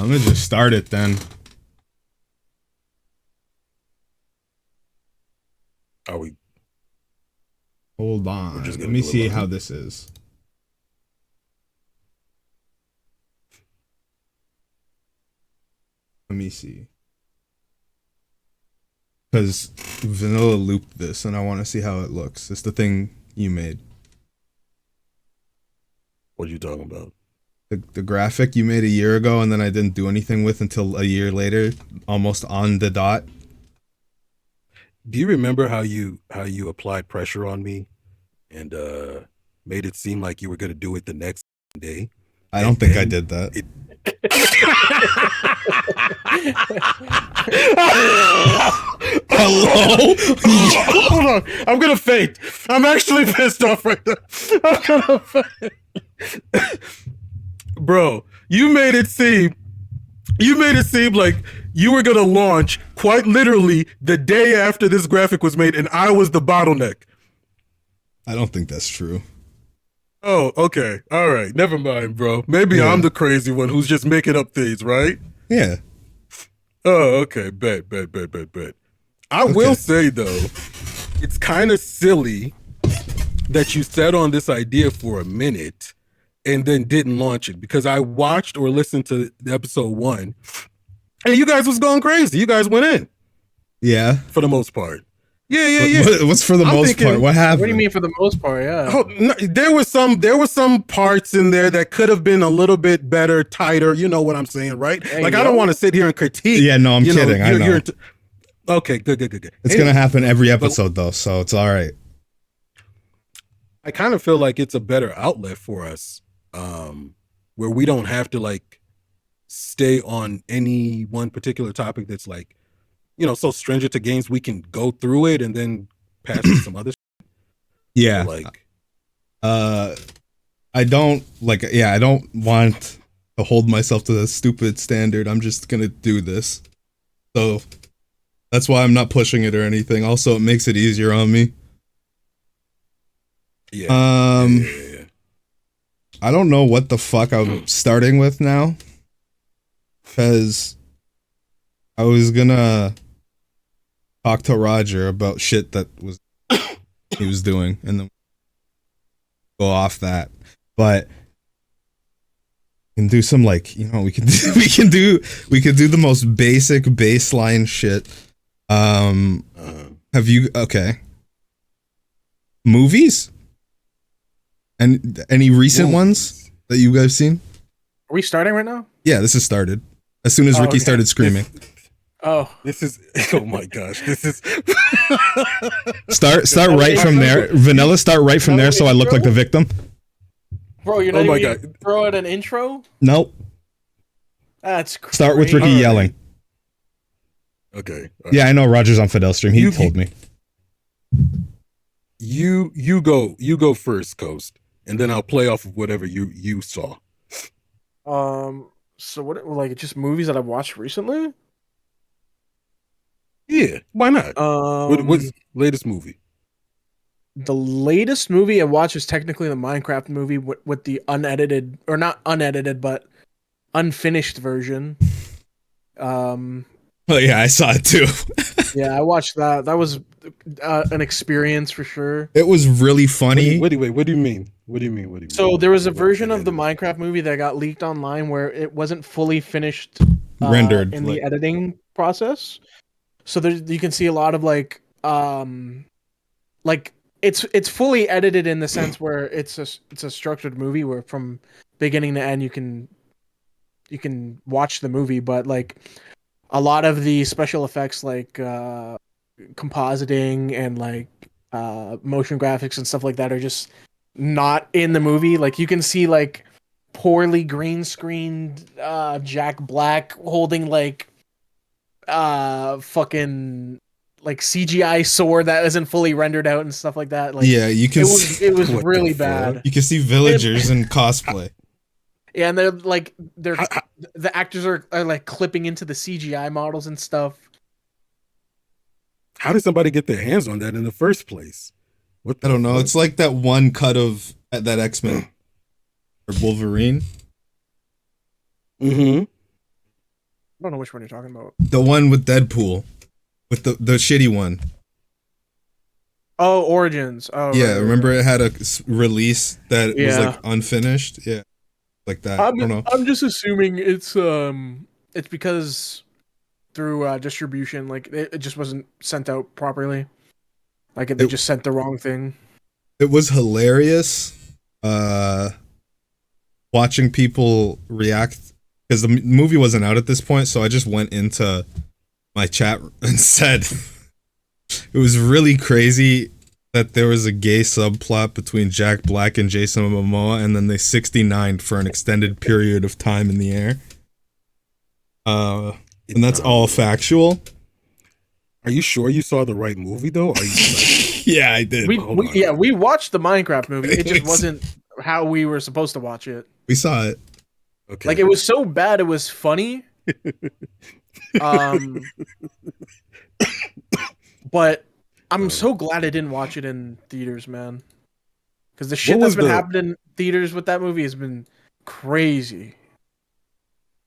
I'm gonna just start it then. Are we? Hold on. Let me see how this is. Let me see. Because Vanilla looped this and I want to see how it looks. It's the thing you made. What are you talking about? The graphic you made a year ago and then I didn't do anything with until a year later, almost on the dot. Do you remember how you applied pressure on me and made it seem like you were going to do it the next day? I don't think I did that. Hello? Hold on. I'm going to faint. I'm actually pissed off right now. I'm going to faint. Bro, you made it seem like you were going to launch quite literally the day after this graphic was made and I was the bottleneck. I don't think that's true. Oh, okay. All right. Never mind, bro. Maybe I'm the crazy one who's just making up things, right? Yeah. Oh, okay. Bet. I will say, though, it's kind of silly that you sat on this idea for a minute and then didn't launch it, because I watched or listened to episode 1 and you guys was going crazy. You guys went in. Yeah. For the most part. Yeah. What's for the most part? What happened? What do you mean for the most part? Yeah. Oh, no, there was some parts in there that could have been a little bit better, tighter. You know what I'm saying, right? I don't want to sit here and critique. Yeah, no, I'm kidding. I know. Okay, good. It's gonna happen every episode though, so it's all right. I kind of feel like it's a better outlet for us, where we don't have to like stay on any one particular topic that's like, so stringent to games. We can go through it and then pass to some other shit. Yeah. So I don't want to hold myself to the stupid standard. I'm just gonna do this. So that's why I'm not pushing it or anything. Also, it makes it easier on me. Yeah. I don't know what the fuck I'm starting with now, because I was gonna talk to Roger about shit that he was doing and then go off that. But we can do some we can do the most basic baseline shit. Have you movies? And any recent ones that you guys seen? Are we starting right now? Yeah, this has started. As soon as Ricky started screaming. This is oh my gosh. This is Start right from there. Vanilla, start right from there so I look like the victim. Bro, you're not even gonna throw out an intro? Nope. That's crazy. Start with Ricky yelling. Okay. Yeah, I know Roger's on Fidel stream. He told me. You go first, Coast, and then I'll play off of whatever you saw. So what, just movies that I've watched recently? Yeah, why not? What's latest movie? The latest movie I watched is technically the Minecraft movie with the unedited, or not unedited, but unfinished version. Oh yeah, I saw it too. Yeah, I watched that. That was an experience for sure. It was really funny. Wait, what do you mean? So there was a version of the Minecraft movie that got leaked online where it wasn't fully finished rendered in the editing process. So you can see a lot of it's fully edited in the sense where it's a structured movie where from beginning to end you can watch the movie, but a lot of the special effects compositing and motion graphics and stuff like that are just not in the movie. You can see poorly green screened Jack Black holding fucking CGI sword that isn't fully rendered out and stuff like that. Yeah, you can. It was really bad. You can see villagers in cosplay. Yeah, and the actors are clipping into the CGI models and stuff. How did somebody get their hands on that in the first place? I don't know. It's like that one cut of that X-Men or Wolverine. Mm-hmm. don't know which one you're talking about. The one with Deadpool, with the shitty one. Oh, Origins. Oh, Yeah, right, remember right. it had a release that was Yeah. like unfinished. Yeah, like that. I don't know. I'm just assuming it's because through distribution, like it just wasn't sent out properly. Like they It just sent the wrong thing. it was hilarious. Uh, Watching people react because the movie wasn't out at this point, so I just went into my chat and said it was really crazy that there was a gay subplot between Jack Black and Jason Momoa, and then they 69'd for an extended period of time in the air. And that's all factual. Are you sure you saw the right movie though? Are you Yeah, I did. We watched the Minecraft movie. It just wasn't how we were supposed to watch it. We saw it. okay? Like it was so bad it was funny. But I'm so glad I didn't watch it in theaters, man. Because the shit that's been happening in theaters with that movie has been crazy.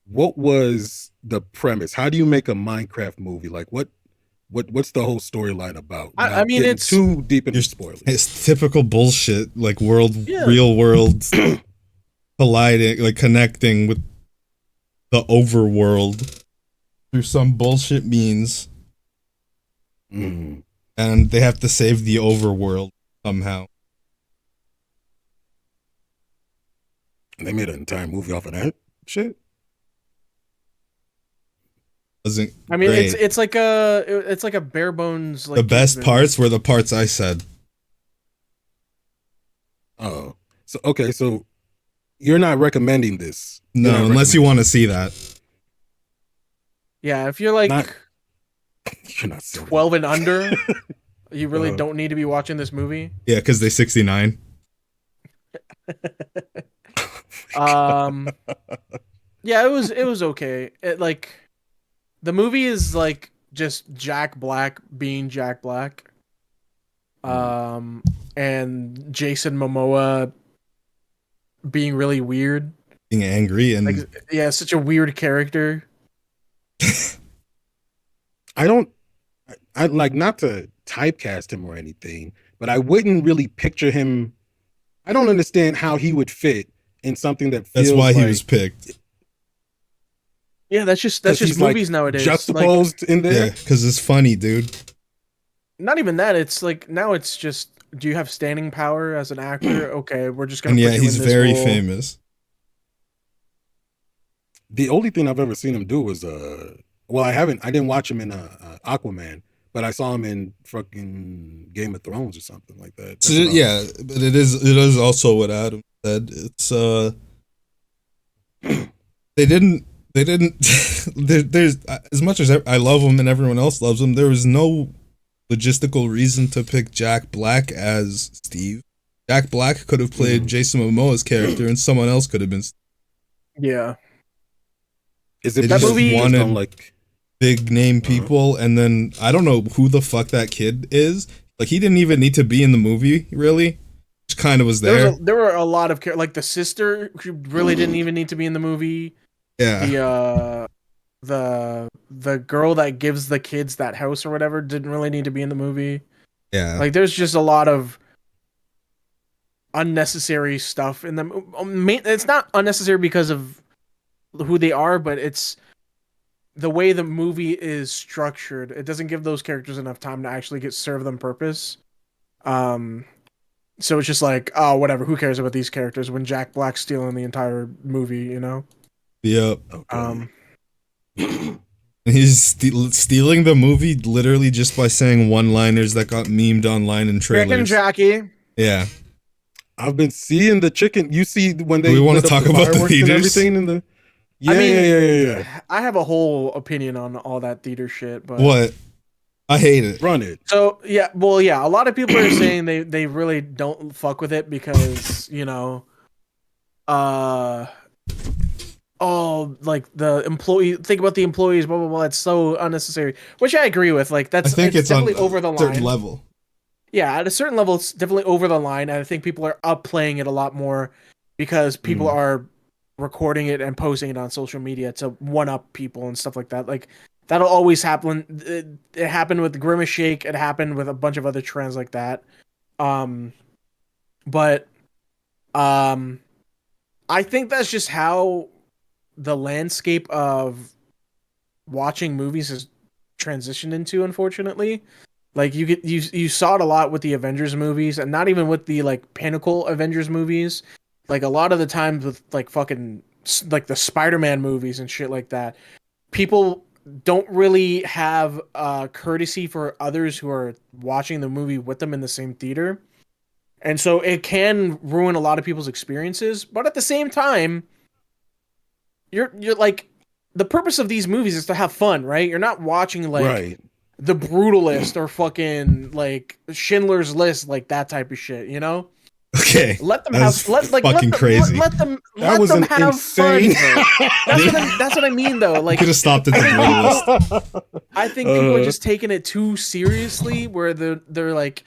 What was the premise? How do you make a Minecraft movie? Like what's the whole storyline about? I mean, it's too deep into spoilers. It's typical bullshit, like Yeah. real world colliding, like connecting with the overworld through some bullshit means. Mm. And they have to save the overworld somehow. And they made an entire movie off of that shit. Wasn't I mean, great. it's like a bare bones. Like The best caveman. parts were the parts I said. Oh, so okay, so you're not recommending this? No, unless you want to see that. Yeah, if you're like you're not 12 and under, you really don't need to be watching this movie. Yeah, because they 69. Yeah, it was okay. It like the movie is like just Jack Black being Jack Black. And Jason Momoa being really weird. Being angry and like, yeah, such a weird character. I like, not to typecast him or anything, but I wouldn't really picture him. I don't understand how he would fit in something that feels that's why like, he was picked. Yeah, that's just movies like nowadays. Juxtaposed in there. Yeah, because it's funny, dude. Not even that. It's like now it's just, do you have standing power as an actor? Okay, we're just gonna. And put yeah, you he's in this very role. famous. The only thing I've ever seen him do was well, I didn't watch him in Aquaman, but I saw him in fucking Game of Thrones or something like that. So, yeah, but it is also what Adam said. It's they didn't there's as much as I love him and everyone else loves him, there was no logistical reason to pick Jack Black as Steve. Jack Black could have played Jason Momoa's character and someone else could have been. Yeah. Is it that movie wanted like big name people, and then I don't know who the fuck that kid is. Like, he didn't even need to be in the movie, really. Just kind of was there. There were a lot of like the sister who really didn't even need to be in the movie. Yeah. The girl that gives the kids that house or whatever didn't really need to be in the movie. Yeah. Like there's just a lot of unnecessary stuff in them. It's not unnecessary because of who they are, but it's the way the movie is structured. It doesn't give those characters enough time to actually serve them purpose. So it's just like, oh, whatever. Who cares about these characters when Jack Black's stealing the entire movie? You know. Yep. Okay. He's stealing the movie literally just by saying one-liners that got memed online in trailers. Chicken Jackie. Yeah. I've been seeing the chicken. You see when they we want to talk about the theaters and everything in the. Yeah, I mean, yeah. I have a whole opinion on all that theater shit, but what? I hate it. Run it. So yeah, well, yeah. A lot of people are saying they really don't fuck with it because like the employee. Think about the employees. Blah blah blah. It's so unnecessary, which I agree with. Like I think it's definitely on over the line. certain level. Yeah, at a certain level, it's definitely over the line, and I think people are upplaying it a lot more because people are recording it and posting it on social media to one up people and stuff like that. Like that'll always happen. It happened with the Grimace Shake. It happened with a bunch of other trends like that. But I think that's just how the landscape of watching movies has transitioned into, unfortunately. Like you saw it a lot with the Avengers movies, and not even with the like pinnacle Avengers movies. Like a lot of the times with like fucking like the Spider-Man movies and shit like that, people don't really have courtesy for others who are watching the movie with them in the same theater. And so it can ruin a lot of people's experiences, but at the same time, you're like, the purpose of these movies is to have fun, right? You're not watching like The Brutalist or fucking like Schindler's List, like that type of shit, you know? Okay. Let them have crazy. Let them have insane. fun. That's what I mean though. Like Could have stopped at the Brutalist. I think people are just taking it too seriously, where they're like,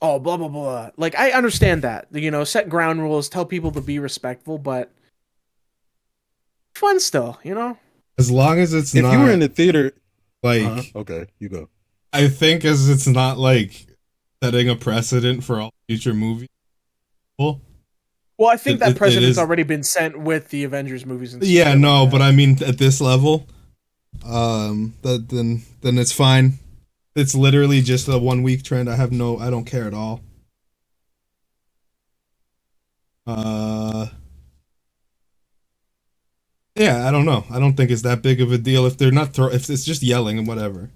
oh, blah blah blah. Like I understand that, you know, set ground rules, tell people to be respectful, but fun still, you know. As long as it's if not. you were in the theater, like, okay, you go. I think as it's not like setting a precedent for all future movies. Well, I think that precedent's already been set with the Avengers movies. And yeah, no, but I mean at this level, then it's fine. It's literally just a 1 week trend. I don't care at all. Yeah, I don't know. I don't think it's that big of a deal if they're not if it's just yelling and whatever.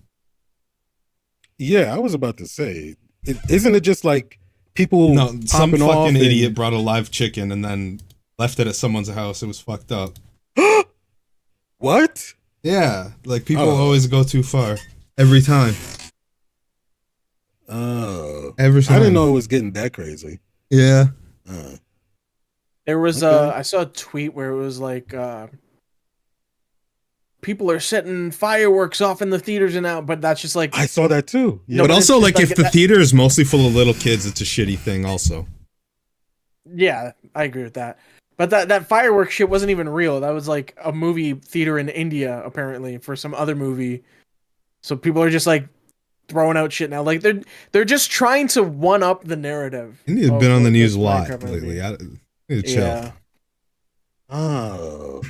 Yeah, I was about to say, isn't it just like people? No, some fucking idiot and... brought a live chicken and then left it at someone's house. It was fucked up. What? Yeah, like people always go too far every time. Every time. I didn't know it was getting that crazy. Yeah. There was I saw a tweet where it was like people are setting fireworks off in the theaters and out, but that's just like, I saw that too. Yeah. But also like if the theater is mostly full of little kids, it's a shitty thing also. Yeah, I agree with that. But that fireworks shit wasn't even real. That was like a movie theater in India, apparently, for some other movie. So people are just like throwing out shit now. Like they're just trying to one up the narrative. India's been on the news a lot lately. Chill. Yeah. Oh,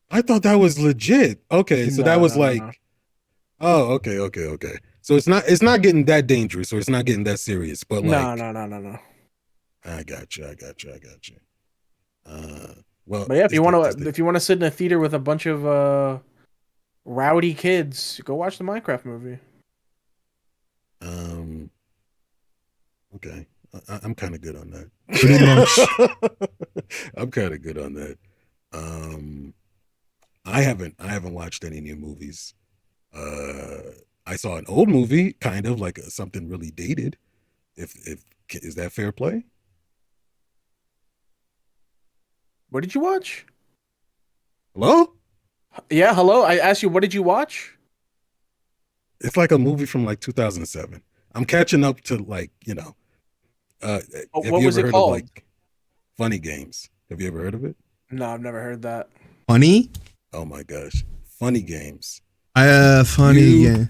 I thought that was legit. Okay, so that was like, oh, okay. So it's not getting that dangerous, or it's not getting that serious. But like, no. I got you. Well, but yeah, if you want to sit in a theater with a bunch of rowdy kids, go watch the Minecraft movie. Okay, I'm kind of good on that. Pretty much. I'm kind of good on that. I haven't watched any new movies. I saw an old movie, kind of like something really dated. If is that fair play? What did you watch? Hello? Yeah, hello. I asked you, what did you watch? It's like a movie from like 2007. I'm catching up to like, you know. What was it called? Of, like, Funny Games. Have you ever heard of it? No, I've never heard that. Funny? Oh my gosh. Funny Games. Funny game.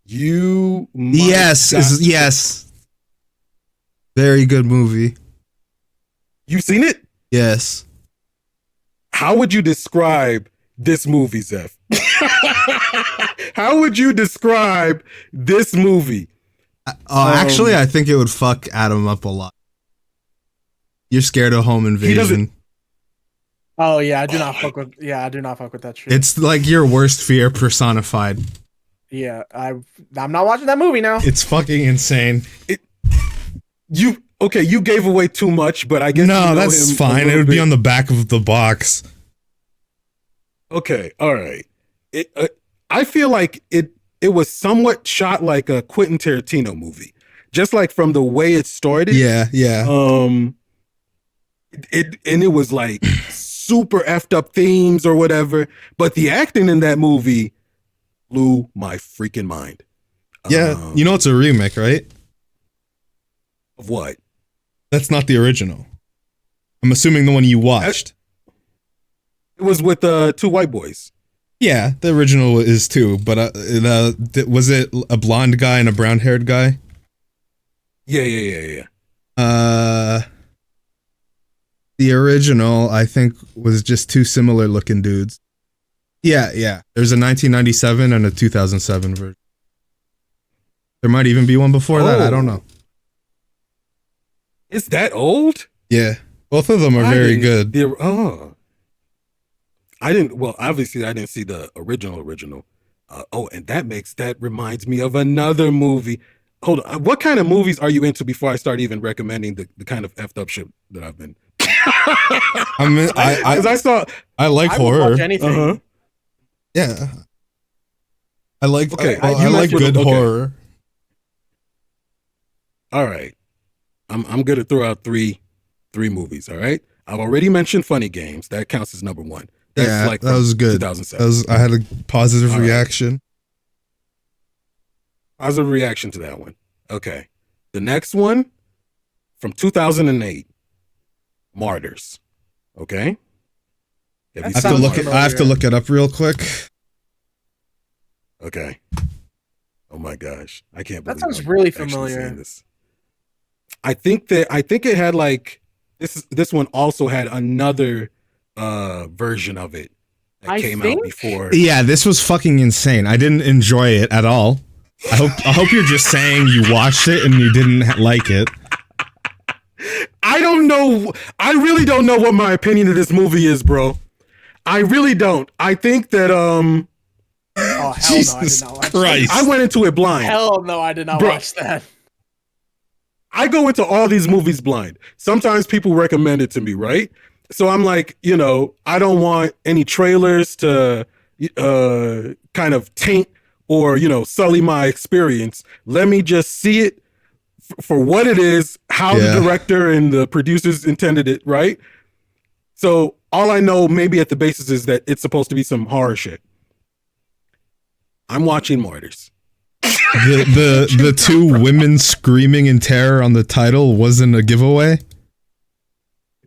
Yes. Very good movie. You've seen it? Yes. How would you describe this movie, Zeph? How would you describe this movie? Actually, I think it would fuck Adam up a lot. You're scared of home invasion. Oh yeah, I do not fuck with that shit. It's like your worst fear personified. Yeah, I'm not watching that movie now. It's fucking insane. You gave away too much, but I guess no, that's fine. It would be on the back of the box. Okay, all right. I feel like it was somewhat shot like a Quentin Tarantino movie, just like from the way it started. Yeah. It was like super effed up themes or whatever, but the acting in that movie blew my freaking mind. Yeah, you know it's a remake, right? Of what? That's not the original. I'm assuming the one you watched. It was with two white boys. Yeah, the original is too, but was it a blonde guy and a brown haired guy? Yeah. The original, I think, was just two similar looking dudes. Yeah. There's a 1997 and a 2007 version. There might even be one before that. I don't know. Is that old? Yeah, both of them are very good. I didn't. Well, obviously, I didn't see the original. And that reminds me of another movie. Hold on. What kind of movies are you into before I start even recommending the kind of effed up shit that I've been? I like horror. Watch anything. Uh-huh. Yeah, I like. Okay, I like good horror. All right, I'm gonna throw out three movies. All right, I've already mentioned Funny Games. That counts as number one. That's that was good. 2007. I had a positive reaction. Positive reaction to that one. Okay, the next one from 2008, Martyrs. Okay, I have to look it up real quick. Okay. Oh my gosh, I can't believe that sounds really familiar. This. I think it had like this one also had another version of it that came out before. Yeah, this was fucking insane. I didn't enjoy it at all. I hope you're just saying you watched it and you didn't like it. I don't know. I really don't know what my opinion of this movie is, bro. I really don't. I think that oh hell Jesus no! I did not watch Christ. that. I went into it blind. Hell no! I did not watch that. I go into all these movies blind. Sometimes people recommend it to me, right? So I'm like, I don't want any trailers to kind of taint or, sully my experience. Let me just see it for what it is, how the director and the producers intended it, right? So all I know maybe at the basis is that it's supposed to be some horror shit. I'm watching Martyrs. The two women screaming in terror on the title wasn't a giveaway?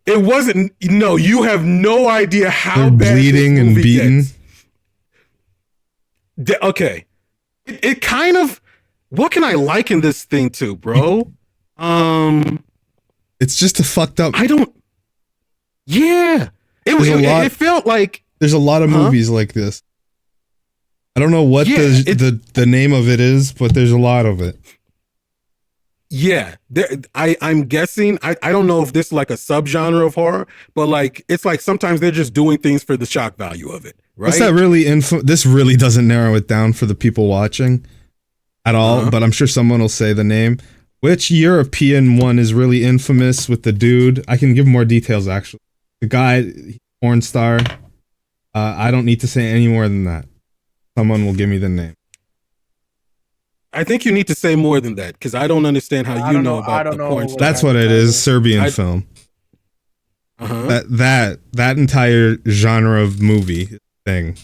It wasn't. No, you have no idea how they're bad bleeding and beaten. Okay. It kind of, what can I liken this thing to, bro? It's just a fucked up. Yeah. It felt like there's a lot of movies like this. I don't know what the name of it is, but there's a lot of it. Yeah, I'm guessing. I don't know if this is like a subgenre of horror, but like it's like sometimes they're just doing things for the shock value of it, right? What's that really this really doesn't narrow it down for the people watching at all, but I'm sure someone will say the name. Which European one is really infamous with the dude? I can give more details actually. The guy, porn star. I don't need to say any more than that. Someone will give me the name. I think you need to say more than that because I don't understand how you know about the porn star. That's what it is. Serbian film. That entire genre of movie thing.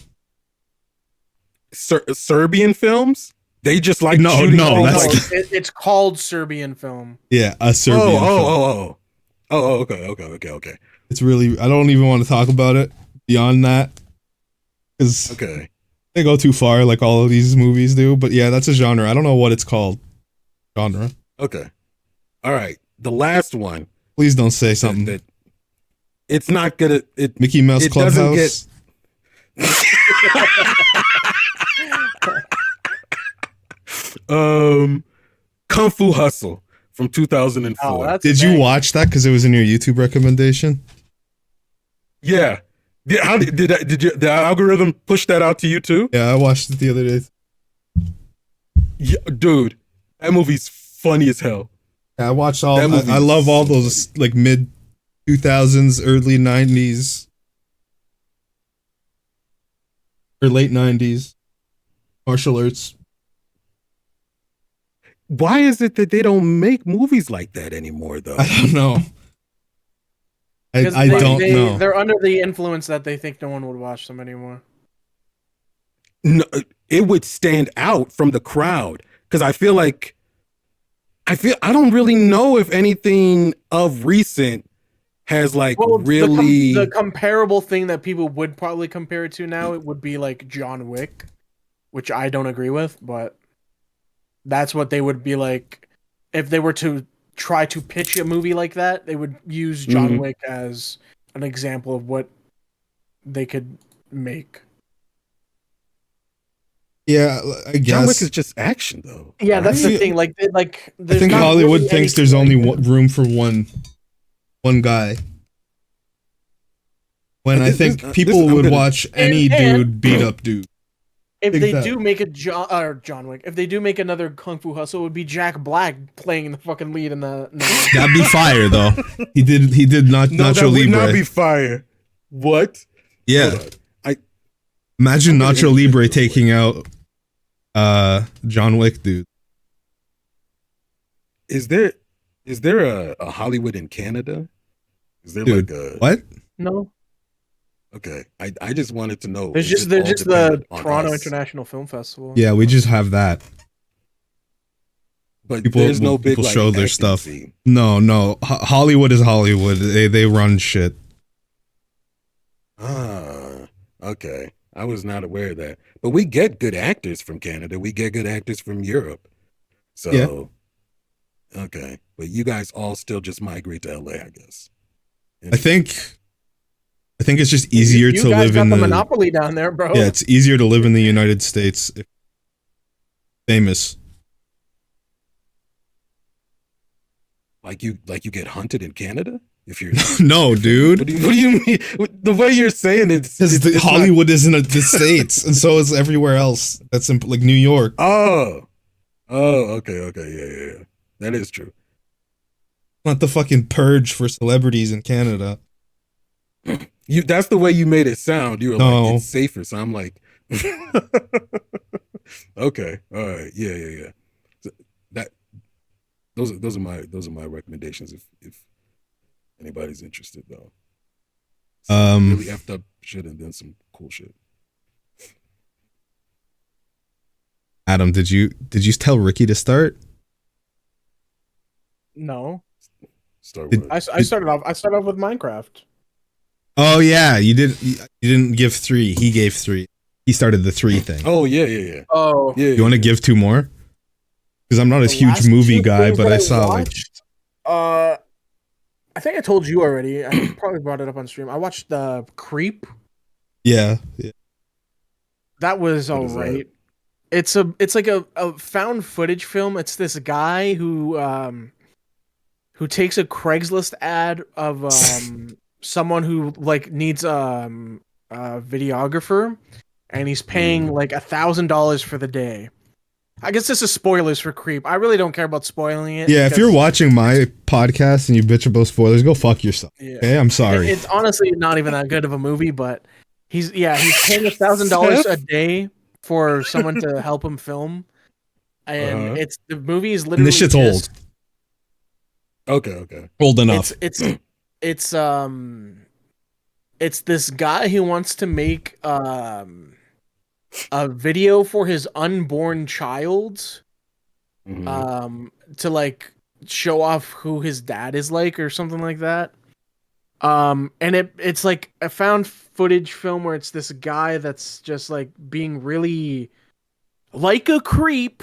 Serbian films? They just like it's called Serbian film. Yeah, a Serbian film. Okay. It's really, I don't even want to talk about it beyond that because they go too far like all of these movies do. But yeah, that's a genre. I don't know what it's called. Genre. Okay. All right. The last one. Please don't say something that it's not gonna. Mickey Mouse Clubhouse. Kung Fu Hustle from 2004. Did you watch that because it was in your YouTube recommendation? Yeah. How did the algorithm push that out to you too? Yeah, I watched it the other day. Yeah, dude, that movie's funny as hell. Yeah, I watched all. I love all those like mid 2000s, early 90s, or late 90s martial arts. Why is it that they don't make movies like that anymore, though? I don't know. I don't know. They're under the influence that they think no one would watch them anymore. No, it would stand out from the crowd because I don't really know if anything of recent has like Well, really the comparable thing that people would probably compare it to now, it would be like John Wick, which I don't agree with, but that's what they would be like if they were to try to pitch a movie like that. They would use John Mhm. Wick as an example of what they could make. Yeah, I John Wick guess. is just action though. Yeah, that's right? the thing. Like, I there's think not Hollywood really thinks anything there's like only that. room for one guy. When I think people would watch any dude beat up dude. If Think they that. do make a John Wick, if they do make another Kung Fu Hustle, it would be Jack Black playing the fucking lead in the. That'd be fire though. He did not No, that Nacho would Libre. not be fire. What? Yeah. Hold on. Imagine I'm gonna Nacho interject Libre real quick. taking out John Wick dude. Is there a Hollywood in Canada? Is there Dude, like a what? No, okay? I just wanted to know. there's is just it there's all just the dependent on Toronto us? International Film Festival. Yeah, we just have that. But People there's no big people like, show their acting stuff. scene. No. Hollywood is Hollywood. They run shit. Ah, okay. I was not aware of that. But we get good actors from Canada. We get good actors from Europe. So, Yeah. okay. But you guys all still just migrate to LA, I guess. I think it's just easier you to guys live got in the the monopoly down there, bro. Yeah, it's easier to live in the United States if famous. like you get hunted in Canada if you're No, dude. what do you mean? The way you're saying it, Because it's not- Hollywood isn't the States, and so is everywhere else. That's like New York. Oh, okay, yeah. That is true. Not the fucking purge for celebrities in Canada. That's the way you made it sound. You were No. like, it's safer. So I'm like, okay, all right, yeah. So that those are my recommendations if anybody's interested though. Some really effed up shit and then some cool shit. Adam, did you tell Ricky to start? No, Start Did- with I started off with Minecraft. Oh yeah, you didn't give 3. He gave 3. He started the 3 thing. oh yeah. Oh, Yeah. You want to give 2 more? Because I'm not a the huge last movie 2 guy, things but that I saw like watched, I think I told you already. I probably brought it up on stream. I watched the Creep. yeah. That was What is that? alright. It's like a found footage film. It's this guy who takes a Craigslist ad of someone who like needs a videographer, and he's paying like $1,000 for the day. I guess this is spoilers for Creep. I really don't care about spoiling it. Yeah, if you're because watching my podcast and you bitch about spoilers, go fuck yourself. Yeah. Okay, I'm sorry. It's honestly not even that good of a movie, but he's paying $1,000 a day for someone to help him film, and Uh-huh. the movie is literally And this shit's just- old. Okay. Old enough. It's this guy who wants to make a video for his unborn child, Mhm. to like show off who his dad is like or something like that. And it's like a found footage film where it's this guy that's just like being really like a creep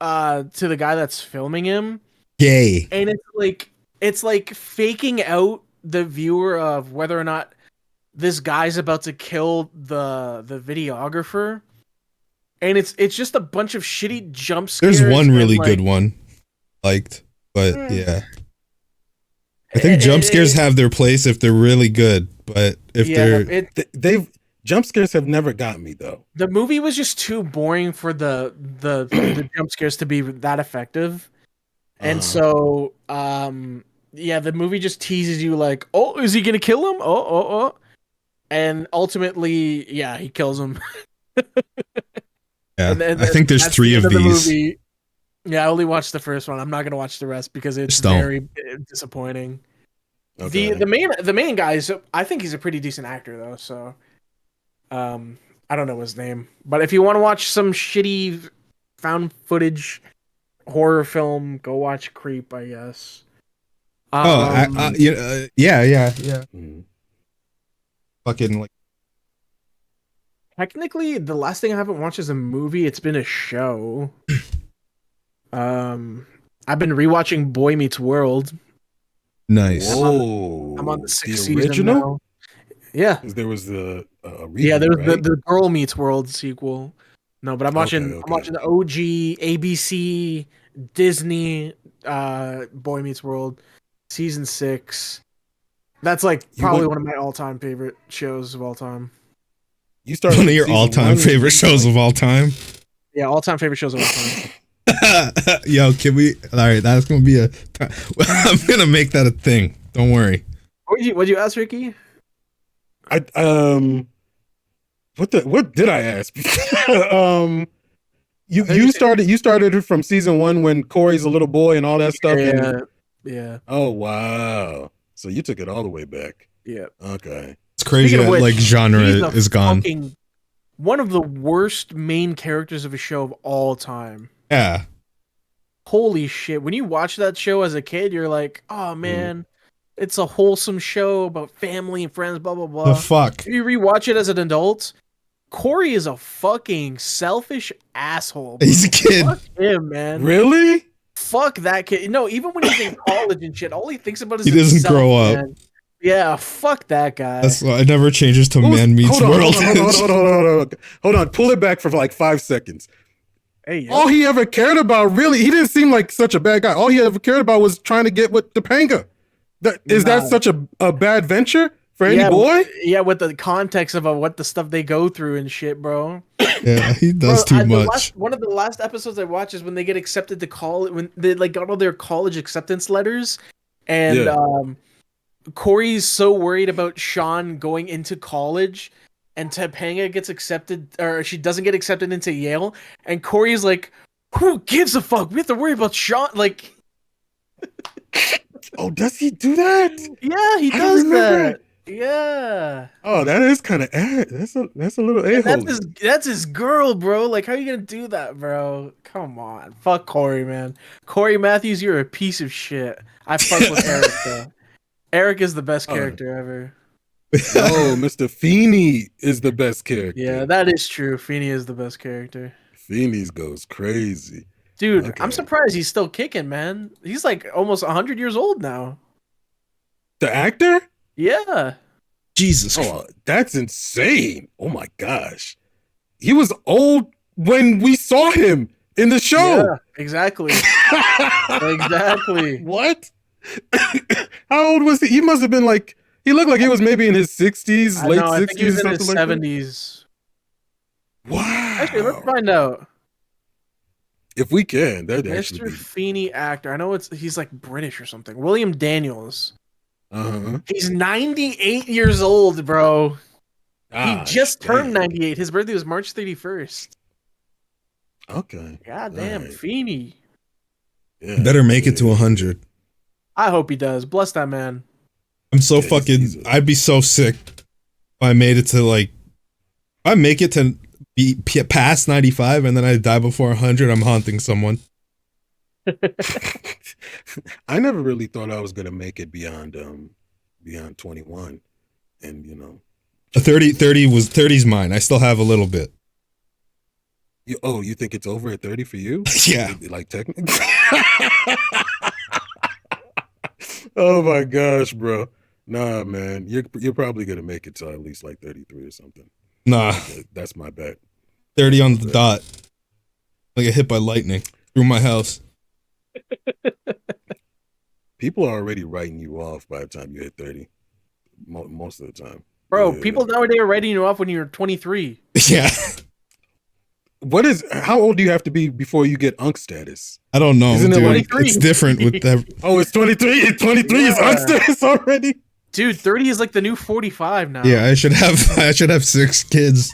to the guy that's filming him. Gay. And it's like faking out the viewer of whether or not this guy's about to kill the videographer. And it's just a bunch of shitty jump scares. There's one really and, like, good one liked, but Mm. yeah. I think jump scares have their place if they're really good, but if they're They've jump scares have never got me though. the movie was just too boring for the jump scares to be that effective. And so yeah, the movie just teases you like, oh, is he gonna kill him? Oh. And ultimately, yeah, he kills him. yeah. And I think there's that's 3 the of end the these. movie. Yeah, I only watched the first one. I'm not gonna watch the rest because it's Just don't. very disappointing. Okay. The main guy is, I think he's a pretty decent actor though. So, I don't know his name, but if you want to watch some shitty found footage horror film, go watch Creep, I guess. Yeah. Mhm. Fucking like Technically, the last thing I haven't watched is a movie. It's been a show. I've been rewatching Boy Meets World. nice. Whoa. I'm on the The 6th season original? now. Yeah, Because there was the yeah. reboot, There's right? the Girl Meets World sequel. No, but I'm watching. I'm Okay. watching the OG ABC Disney Boy Meets World season 6. That's like You probably went. one of my all-time favorite shows of all time. You started One of with your season all-time one, favorite you shows like- of all time. Yeah, all-time favorite shows of all time. Yo, can we? All right, that's gonna be a. I'm gonna make that a thing. Don't worry. What'd you ask, Ricky? What did I ask? I think you started it from season one when Corey's a little boy and all that stuff. And, Yeah. oh wow! So you took it all the way back. Yeah. Okay. It's crazy Speaking of that which, like genre he's a is gone. fucking- one of the worst main characters of a show of all time. Yeah. Holy shit. When you watch that show as a kid, you're like, oh man, it's a wholesome show about family and friends, blah, blah, blah. The fuck. If you rewatch it as an adult, Corey is a fucking selfish asshole. Bro. He's a kid. Fuck him, man. Really? Fuck that kid. No, even when he's in college and shit, all he thinks about is He doesn't himself, grow up. man. Yeah, fuck that guy. That's why it never changes to man meets world. Hold on. Pull it back for like 5 seconds. Hey, yo. All he ever cared about, really, he didn't seem like such a bad guy. All he ever cared about was trying to get with Topanga. Is that such a bad venture for any boy? Yeah, with the context of what the stuff they go through and shit, bro. Yeah, he does too much. One of the last episodes I watched is when they get accepted to college, when they like got all their college acceptance letters, and Corey's so worried about Sean going into college, and Topanga gets accepted, or she doesn't get accepted into Yale, and Corey's like, "Who gives a fuck? We have to worry about Sean." Like, oh, does he do that? yeah, he does that. Yeah. Oh, that is kind of that's a little a-hole. That's his girl, bro. Like, how are you gonna do that, bro? Come on, fuck Corey, man. Corey Matthews, you're a piece of shit. I fuck with Eric though. Eric is the best character ever. Oh, Mr. Feeney is the best character. Yeah, that is true. Feeney is the best character. Feeney's goes crazy. Dude, Okay. I'm surprised he's still kicking, man. He's like almost 100 years old now. The actor? Yeah. Jesus. Oh, that's insane. Oh my gosh. He was old when we saw him in the show. Yeah, exactly. Exactly. What? How old was he? He must have been like, he looked like he was maybe in his 60s, late 60s, I think he was in his something like that. 70s. Wow. Actually, let's find out. If we can, that'd actually Mr. be. Feeney actor. I know he's like British or something. William Daniels. Uh-huh. He's 98 years old, bro. He just turned damn. 98. His birthday was March 31st. Okay. God damn, Alright. Feeney. Yeah. Better make it to 100. I hope he does. Bless that man. I'm so Yeah, he's I'd be so sick if I made it to like, if I make it to be past 95 and then I die before 100, I'm haunting someone. I never really thought I was gonna make it beyond 21. And you know. 30's mine. I still have a little bit. You think it's over at 30 for you? Yeah. Like technically. Oh my gosh, bro. Nah, man. You're probably gonna make it to at least like 33 or something. Nah, That's my bet. 30 on the dot. I get hit by lightning through my house. People are already writing you off by the time you hit 30. Most of the time. Bro, Yeah. people nowadays are writing you off when you're 23. Yeah. How old do you have to be before you get unk status? I don't know. Isn't it dude. like 23? It's different with that. Oh, it's 23. 23 is Yeah. unk status already. Dude, 30 is like the new 45 now. Yeah, I should have 6 kids.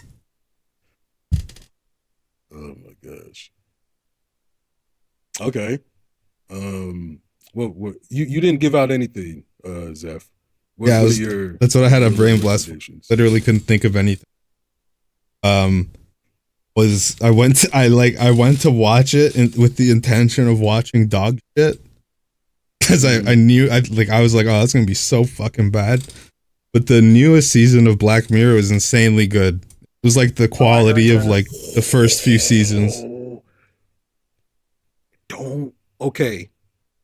Oh my gosh. Okay. Well, you didn't give out anything, Zeph. Yeah, that's what I had a brain blast. recommendations? Literally couldn't think of anything. I went to watch it with the intention of watching dog shit. because I knew I was like, oh, that's gonna be so fucking bad. But the newest season of Black Mirror was insanely good. It was like the quality of like the first few seasons. Don't. Okay.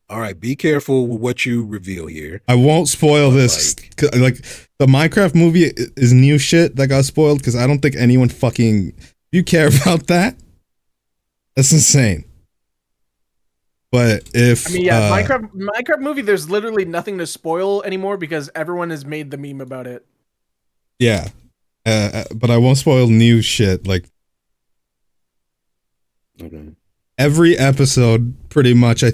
All right. Be careful with what you reveal here. I won't spoil this. Like the Minecraft movie is new shit that got spoiled because I don't think anyone fucking you care about that. That's insane. But if Minecraft movie, there's literally nothing to spoil anymore because everyone has made the meme about it. Yeah, but I won't spoil new shit. Like, okay, every episode, pretty much. I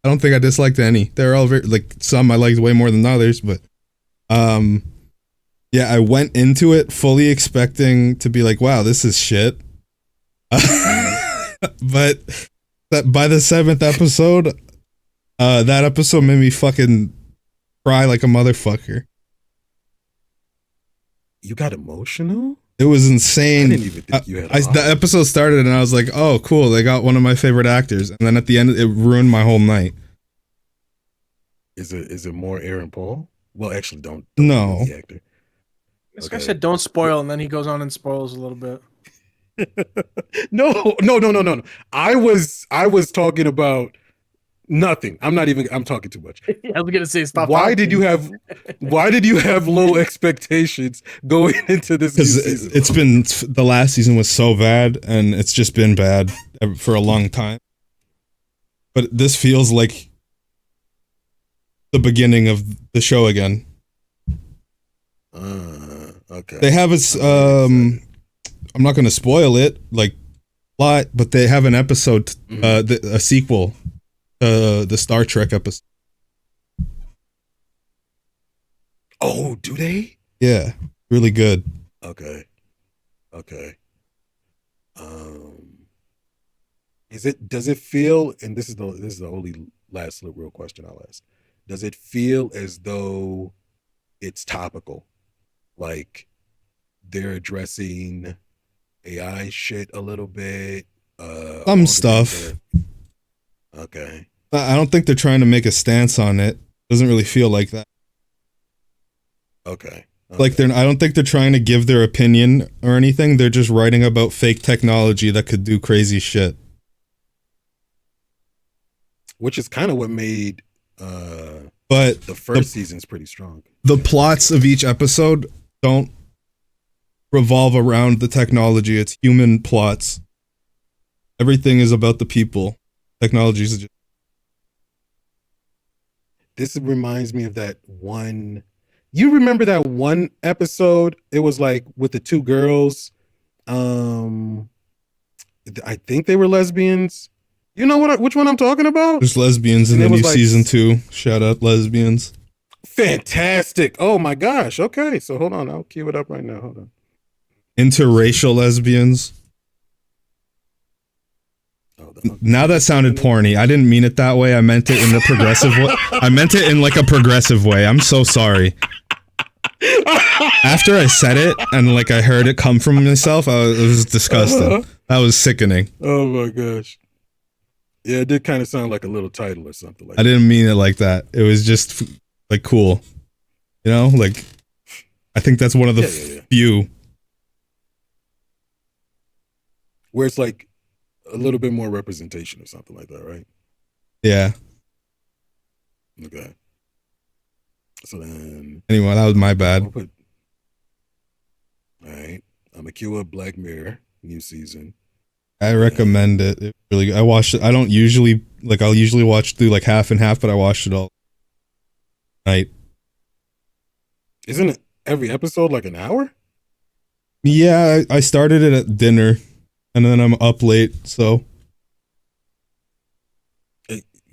don't think I disliked any. They're all very like some I liked way more than others, but yeah, I went into it fully expecting to be like, wow, this is shit. But by the 7th episode, that episode made me fucking cry like a motherfucker. You got emotional? It was insane. I didn't even think you had. The episode started and I was like, oh, cool. They got one of my favorite actors. And then at the end, it ruined my whole night. Is it more Aaron Paul? Well, actually, don't no. The actor. This guy said don't spoil, and then he goes on and spoils a little bit. No. I was talking about nothing. I'm talking too much. I was gonna say stop. Why did you have low expectations going into this? Because it's been the last season was so bad, and it's just been bad for a long time. But this feels like the beginning of the show again. Okay. They have I'm not going to spoil it, like plot, but they have an episode, a sequel to the Star Trek episode. Oh, do they? Yeah, really good. Okay. Does it feel, and this is the only last real question I'll ask. Does it feel as though it's topical? Like they're addressing AI shit a little bit? Some stuff. Okay. I don't think they're trying to make a stance on it. Doesn't really feel like that. Okay. Like I don't think they're trying to give their opinion or anything. They're just writing about fake technology that could do crazy shit. Which is kind of what made but the first season's pretty strong. The plots of each episode don't revolve around the technology. It's human plots. Everything is about the people. Technology is just... This reminds me of that one. You remember that one episode? It was like with the two girls. I think they were lesbians. You know which one I'm talking about? There's lesbians in the new season 2. Shout out lesbians. Fantastic. Oh my gosh. Okay. So hold on. I'll cue it up right now. Hold on. Interracial lesbians. Now that sounded porny. I didn't mean it that way. I meant it in a progressive way. I meant it in like a progressive way. I'm so sorry. After I said it and like I heard it come from myself, it was disgusting. That was sickening. Oh my gosh. Yeah, it did kind of sound like a little title or something like that. I didn't mean it like that. It was just like cool. You know, like I think that's one of the few where it's like a little bit more representation or something like that, right? Yeah. Okay. So then anyway, that was my bad. All right. I'm gonna queue up Black Mirror new season. I recommend it. It's really good. I watched it. I don't usually I'll usually watch through like half and half, but I watched it all night. Isn't it every episode like an hour? Yeah, I started it at dinner and then I'm up late, so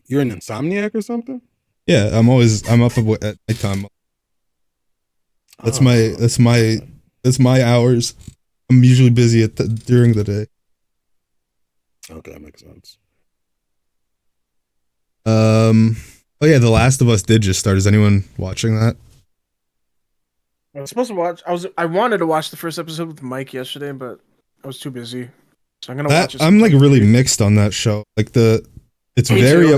you're an insomniac or something? Yeah, I'm up at nighttime. That's my hours. I'm usually busy during the day. Okay, that makes sense. Oh yeah, The Last of Us did just start. Is anyone watching that? I was supposed to watch. I wanted to watch the first episode with Mike yesterday, but I was too busy. So I'm gonna watch it. I'm like really mixed on that show. Like It's Me very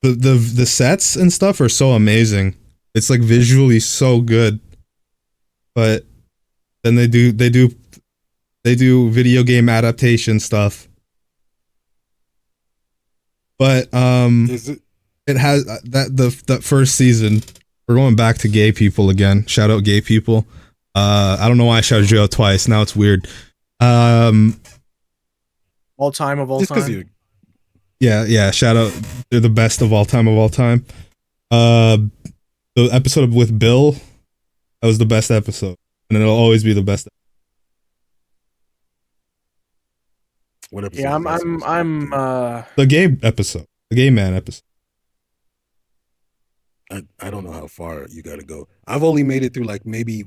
too. the sets and stuff are so amazing. It's like visually so good. But then they do video game adaptation stuff. But Is it? it has that first season. We're going back to gay people again. Shout out gay people. I don't know why I shouted you out twice. Now it's weird. All time of all Just because time. you. Yeah. Shout out. They're the best of all time. The episode with Bill, that was the best episode, and it'll always be the best. What episode? Yeah, I'm The gay episode, the gay man episode. I don't know how far you got to go. I've only made it through like maybe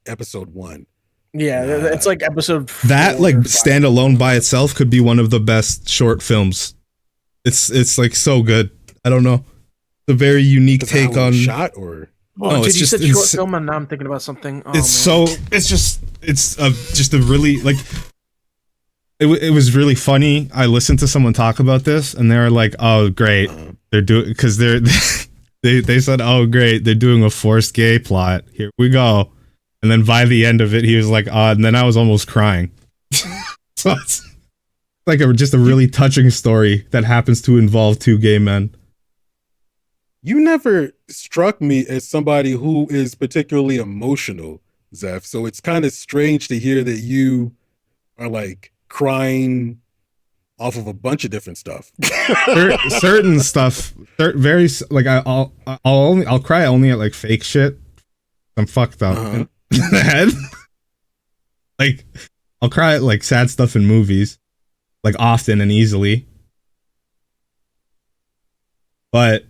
episode one. yeah, it's like episode That 4 like or 5. standalone by itself could be one of the best short films. It's like so good. I don't know. The very unique Is that how take it on was shot or Oh, No, dude, it's you just said short ins- film, and now I'm thinking about something. Oh, it's man. so it's just a really like it was really funny. I listened to someone talk about this and they were like, "Oh, great. They're doing because they said, "Oh, great. They're doing a forced gay plot. Here we go." And then by the end of it, he was like, and then I was almost crying. So it's like just a really touching story that happens to involve two gay men. you never struck me as somebody who is particularly emotional, Zeph. So it's kind of strange to hear that you are like crying off of a bunch of different stuff. Certain stuff, very like I'll cry only at like fake shit. I'm fucked up in the head. Like I'll cry at like sad stuff in movies, like often and easily. But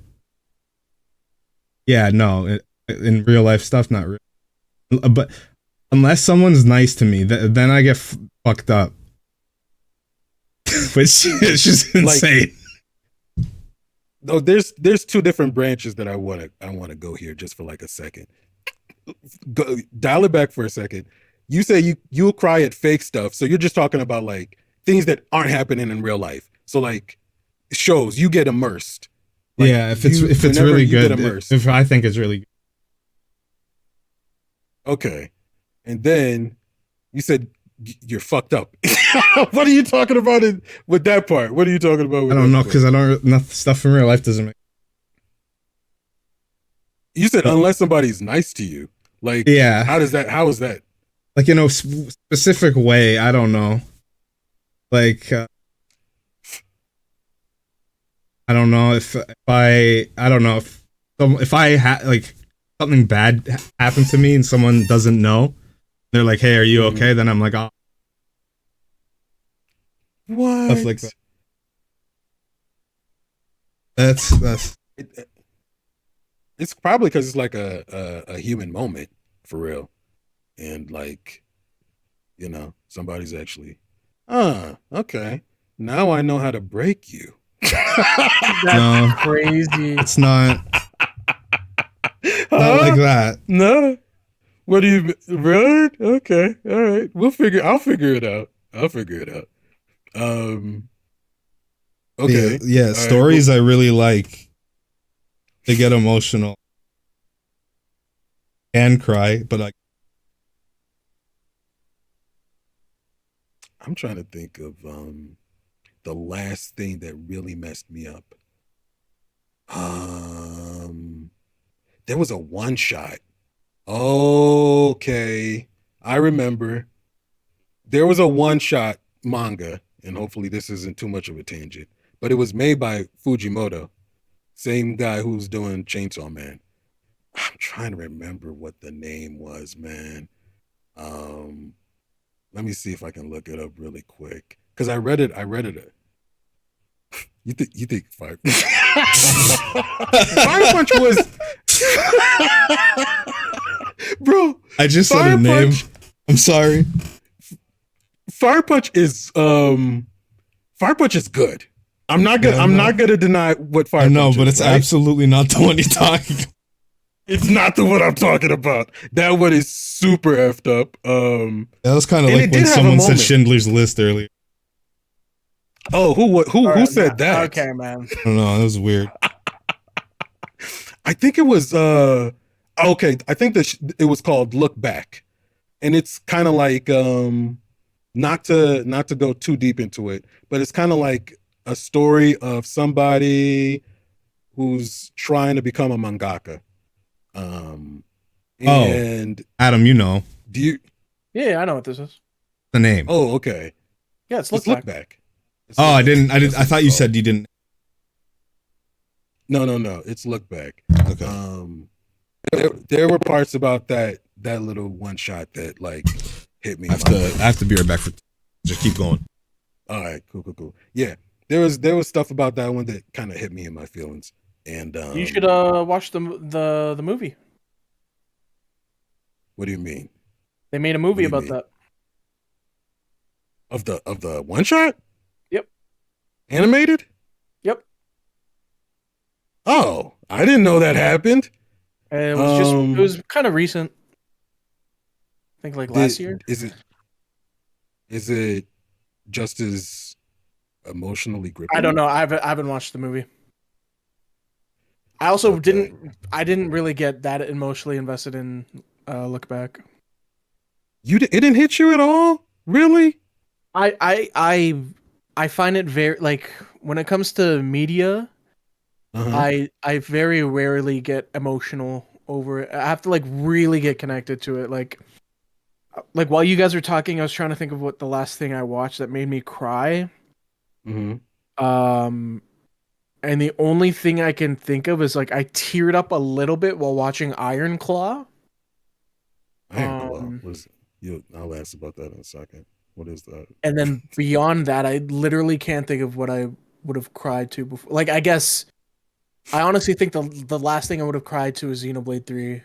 yeah, no, in real life stuff, not real. But unless someone's nice to me, then I get fucked up. Which is just insane. No, there's two different branches that I want to go here just for like a second. Dial it back for a second. You say you'll cry at fake stuff, so you're just talking about like things that aren't happening in real life. So like shows, you get immersed. Like, yeah, if it's really good, if I think it's really good. Okay, and then you said you're fucked up. What are you talking about with that part? What are you talking about? With I don't know because I don't stuff in real life doesn't make. You said unless somebody's nice to you, like yeah. How is that? Like in a specific way, I don't know. Like I don't know if I don't know if I had like something bad happened to me and someone doesn't know, they're like, "Hey, are you okay?" Then I'm like, "Oh." What? Stuff like that. That's It's probably because it's like a human moment for real, and like, you know, somebody's actually, okay, now I know how to break you. That's crazy. It's not like that. No. What do you really? Okay, all right. I'll figure it out. Okay. Yeah, All stories right. I really like. They get emotional and cry, but like I'm trying to think of the last thing that really messed me up. There was a one shot. Okay, I remember. There was a one shot manga, and hopefully this isn't too much of a tangent, but it was made by Fujimoto, same guy who's doing Chainsaw Man. I'm trying to remember what the name was, man. Let me see if I can look it up really quick because I read it. You think Fire Punch was bro? I just said Fire a name. Punch- I'm sorry. Fire Punch is good. I'm not gonna deny what Fire I know, Punch but is, it's right? absolutely not the one you're talking about. It's not the one I'm talking about. That one is super effed up. That was kind of And like it when did have a someone said moment. Schindler's List earlier. Oh, who All who right, man. said that? Okay, man. I don't know. That was weird. I think it was okay. I think that it was called Look Back, and it's kind of like not to go too deep into it, but it's kind of like a story of somebody who's trying to become a mangaka. Um, Oh, and Adam, you know do you? Yeah, I know what this is. the name. Oh, okay. Yeah, it's It's Look Look Back. Back. It's Oh, Look I Back. didn't. That's I what thought it's you called. said you didn't. No. It's Look Back. Okay. There were parts about that little one shot that like hit me. I have to be right back for. Just keep going. All right, cool. Yeah, there was stuff about that one that kind of hit me in my feelings. And You should watch the movie. what do you mean? They made a What movie do you about mean? that. Of the one shot Yep. animated? Yep. Oh, I didn't know that happened. It was kind of recent. I think like last year. Is it just as emotionally gripping? I don't know. I haven't watched the movie. I also Okay. didn't really get that emotionally invested in Look Back. It didn't hit you at all? Really? I find it very like when it comes to media, Uh-huh. I very rarely get emotional over it. I have to like really get connected to it. Like while you guys were talking, I was trying to think of what the last thing I watched that made me cry. Mm-hmm. And the only thing I can think of is like I teared up a little bit while watching Iron Claw. Iron Claw. Um, What is it? I'll ask about that in a second. What is that? and then beyond that, I literally can't think of what I would have cried to before. Like I guess I honestly think the last thing I would have cried to is Xenoblade 3.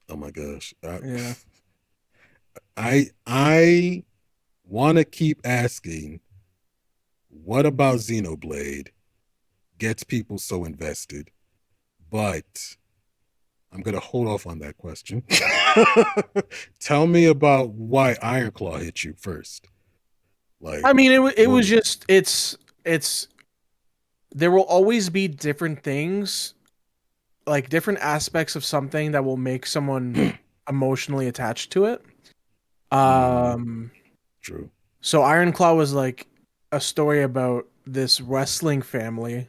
Oh my gosh. Yeah. I want to keep asking, what about Xenoblade gets people so invested? But I'm going to hold off on that question. Tell me about why Ironclaw hit you first. Like, I mean, it what was was just it's there will always be different things, like different aspects of something that will make someone emotionally attached to it. Um, true? so Iron Claw was like a story about this wrestling family.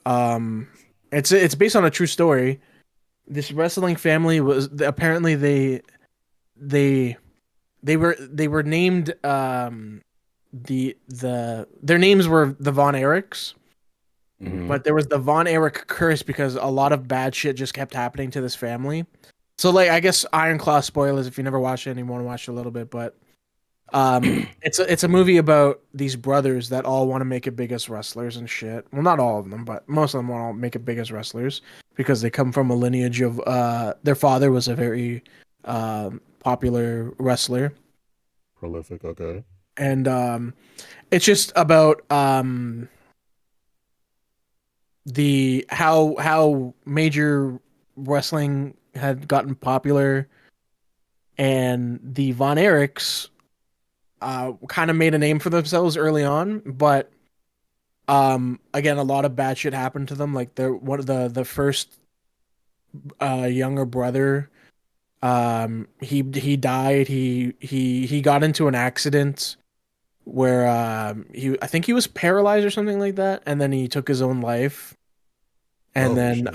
Um, it's based on a true story. This wrestling family was apparently they they were named their names were the Von Erichs, Mm-hmm. but there was the Von Erich curse because a lot of bad shit just kept happening to this family. So like I guess Iron Claw spoilers if you never watched it and you want to watch it a little bit, but it's a movie about these brothers that all want to make it big as wrestlers and shit. Well, not all of them, but most of them want to make it big as wrestlers because they come from a lineage of their father was a very popular wrestler, Prolific, okay. and it's just about the how major wrestling had gotten popular, and the Von Erichs kind of made a name for themselves early on, but again, a lot of bad shit happened to them. Like one of the first younger brother, he died. He got into an accident where I think he was paralyzed or something like that, and then he took his own life. And Oh, then shit.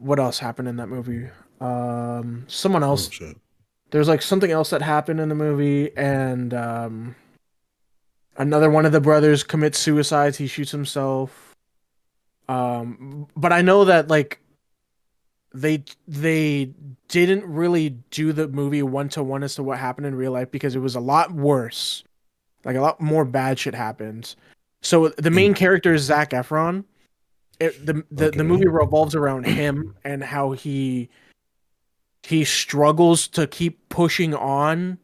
what else happened in that movie? Someone Oh, else. shit. There's like something else that happened in the movie, and another one of the brothers commits suicide. He shoots himself. But I know that like they didn't really do the movie one to one as to what happened in real life because it was a lot worse. Like a lot more bad shit happened. So the main character is Zac Efron. The Okay. movie revolves around him and how he struggles to keep pushing on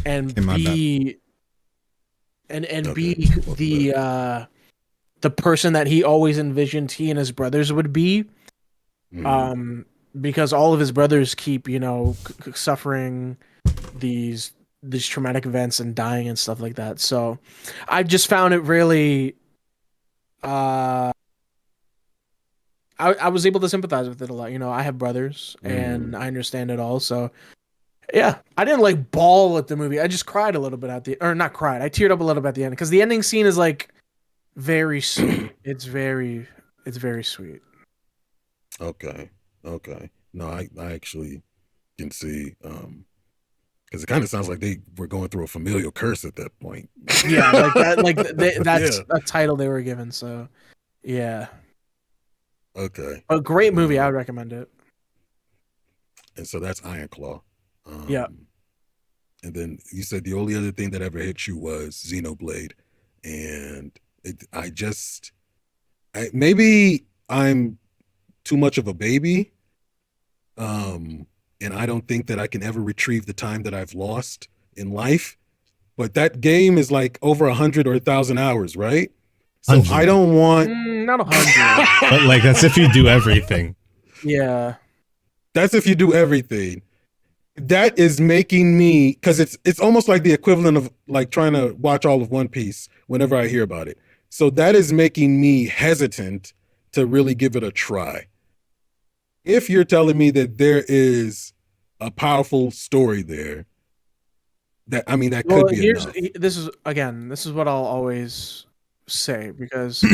and Okay, my bad. be and Okay. be Welcome back. the person that he always envisioned he and his brothers would be. Mhm. Because all of his brothers keep suffering these these traumatic events and dying and stuff like that. So I just found it really I was able to sympathize with it a lot. You know, I have brothers and I understand it all. So yeah, I didn't like bawl at the movie. I just cried a little bit or not cried. I teared up a little bit at the end because the ending scene is like very sweet. It's very sweet. Okay. No, I actually can see, because it kind of sounds like they were going through a familial curse at that point. Yeah, like that, that's a title they were given. So yeah. Okay. A great movie. I would recommend it. And so that's Iron Claw. Yeah. And then you said the only other thing that ever hit you was Xenoblade. And maybe I'm too much of a baby. And I don't think that I can ever retrieve the time that I've lost in life. But that game is like over 100 or 1,000 hours, right? So 100. I don't want not 100. But like that's if you do everything. Yeah. That's if you do everything. That is making me, because it's almost like the equivalent of like trying to watch all of One Piece whenever I hear about it. So that is making me hesitant to really give it a try. If you're telling me that there is a powerful story there, that could be enough. This is what I'll always say, because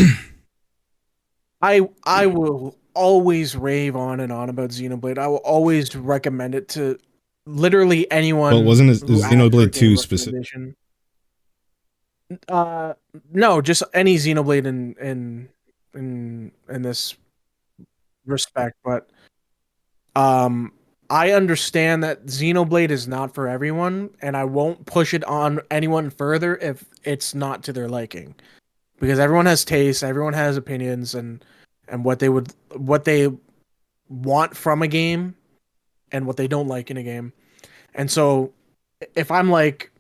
I will always rave on and on about Xenoblade. I will always recommend it to literally anyone. Well, wasn't it Xenoblade 2 specific? No, just any Xenoblade in this respect, but I understand that Xenoblade is not for everyone, and I won't push it on anyone further if it's not to their liking, because everyone has tastes, everyone has opinions, and what they want from a game and what they don't like in a game. And so if I'm like,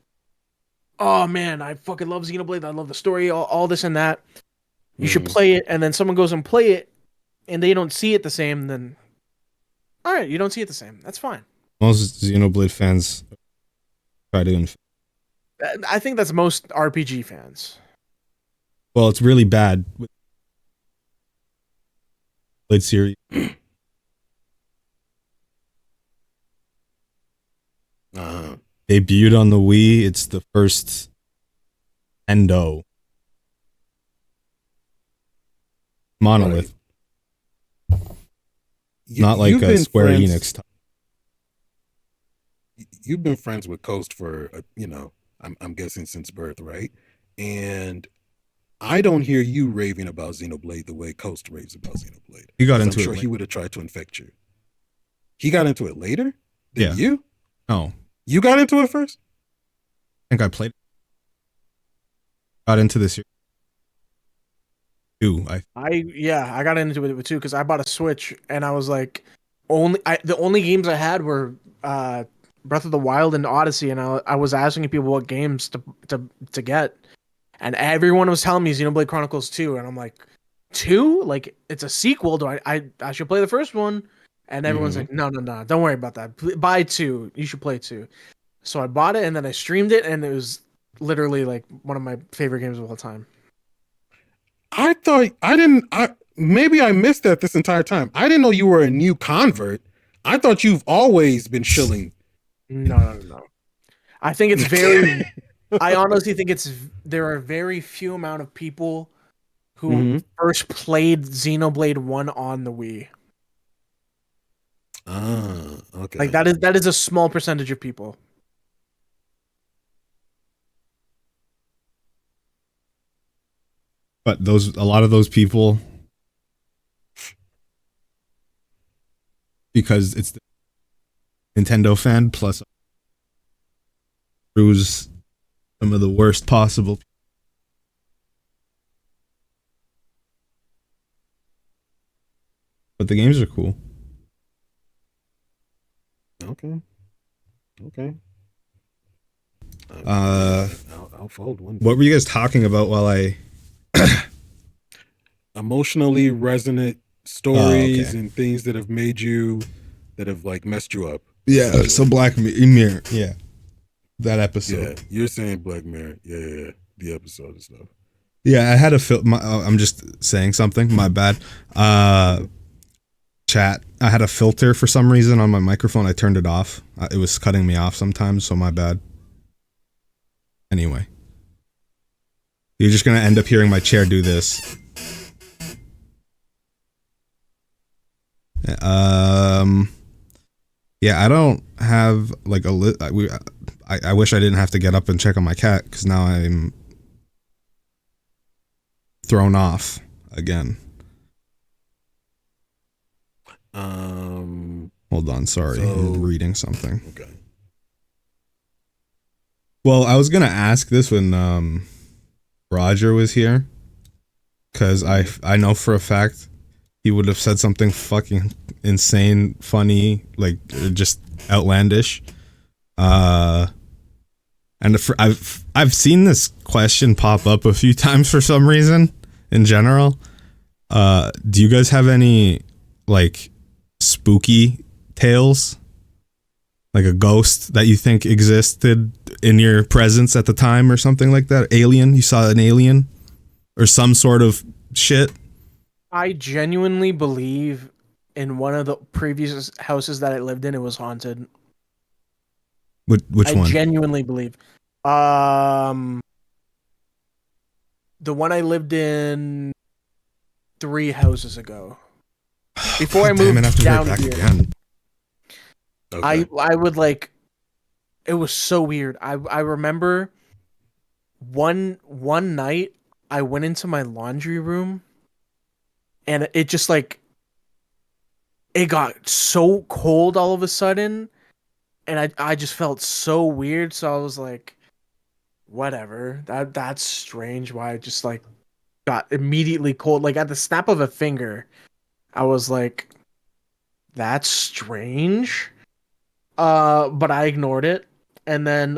oh man, I fucking love Xenoblade, I love the story, all this and that, you should play it, and then someone goes and play it and they don't see it the same, then all right, you don't see it the same. That's fine. Most Xenoblade fans try to. I think that's most RPG fans. Well, it's really bad with Blade series. Debuted on the Wii. It's the first Endo monolith. Right. Not like a Square Enix type. You've been friends with Coast for, I'm guessing since birth, right? And I don't hear you raving about Xenoblade the way Coast raves about Xenoblade. He got into it. I'm sure he would have tried to infect you. He got into it later than Yeah. you? Oh. You got into it first? I think I played it. Got into this year. I got into it too, because I bought a Switch and I was like, the only games I had were Breath of the Wild and Odyssey, and I was asking people what games to get, and everyone was telling me Xenoblade Chronicles 2, and I'm like, 2? Like, it's a sequel? Do I should play the first one? And everyone's like, no, don't worry about that. Buy 2. You should play 2. So I bought it and then I streamed it, and it was literally like one of my favorite games of all time. Maybe I missed that this entire time. I didn't know you were a new convert. I thought you've always been chilling. No. I think it's very, I honestly think there are very few amount of people who first played Xenoblade 1 on the Wii. Okay. Like that is a small percentage of people. But a lot of those people, because it's the Nintendo fan plus Cruz, some of the worst possible. But the games are cool. Okay. I'll fold one. What were you guys talking about while I emotionally resonant stories and things that have like messed you up? Yeah, so Black Mirror. Yeah. That Yeah, episode. you're saying Black Mirror. Yeah. The episode and stuff. Yeah, I had a I'm just saying something. My bad. Chat. I had a filter for some reason on my microphone. I turned it off. It was cutting me off sometimes, so my bad. Anyway, you're just gonna end up hearing my chair do this. Yeah, I don't have like I wish I didn't have to get up and check on my cat because now I'm thrown off again. Hold on, sorry, I'm reading something. Okay. Well, I was gonna ask this when Roger was here, because I know for a fact he would have said something fucking insane, funny, like just outlandish. And I've seen this question pop up a few times for some reason in general. Do you guys have any like spooky tales? Like a ghost that you think existed in your presence at the time or something like that? Alien? You saw an alien? Or some sort of shit? I genuinely believe in one of the previous houses that I lived in, it was haunted. Which one? I genuinely believe. The one I lived in 3 houses ago. Before I moved down here. Again. Okay. I would like, it was so weird. I remember one night I went into my laundry room and it just like, it got so cold all of a sudden and I just felt so weird. So I was like, whatever, that's strange. Why I just like got immediately cold. Like at the snap of a finger, I was like, that's strange. But I ignored it. And then,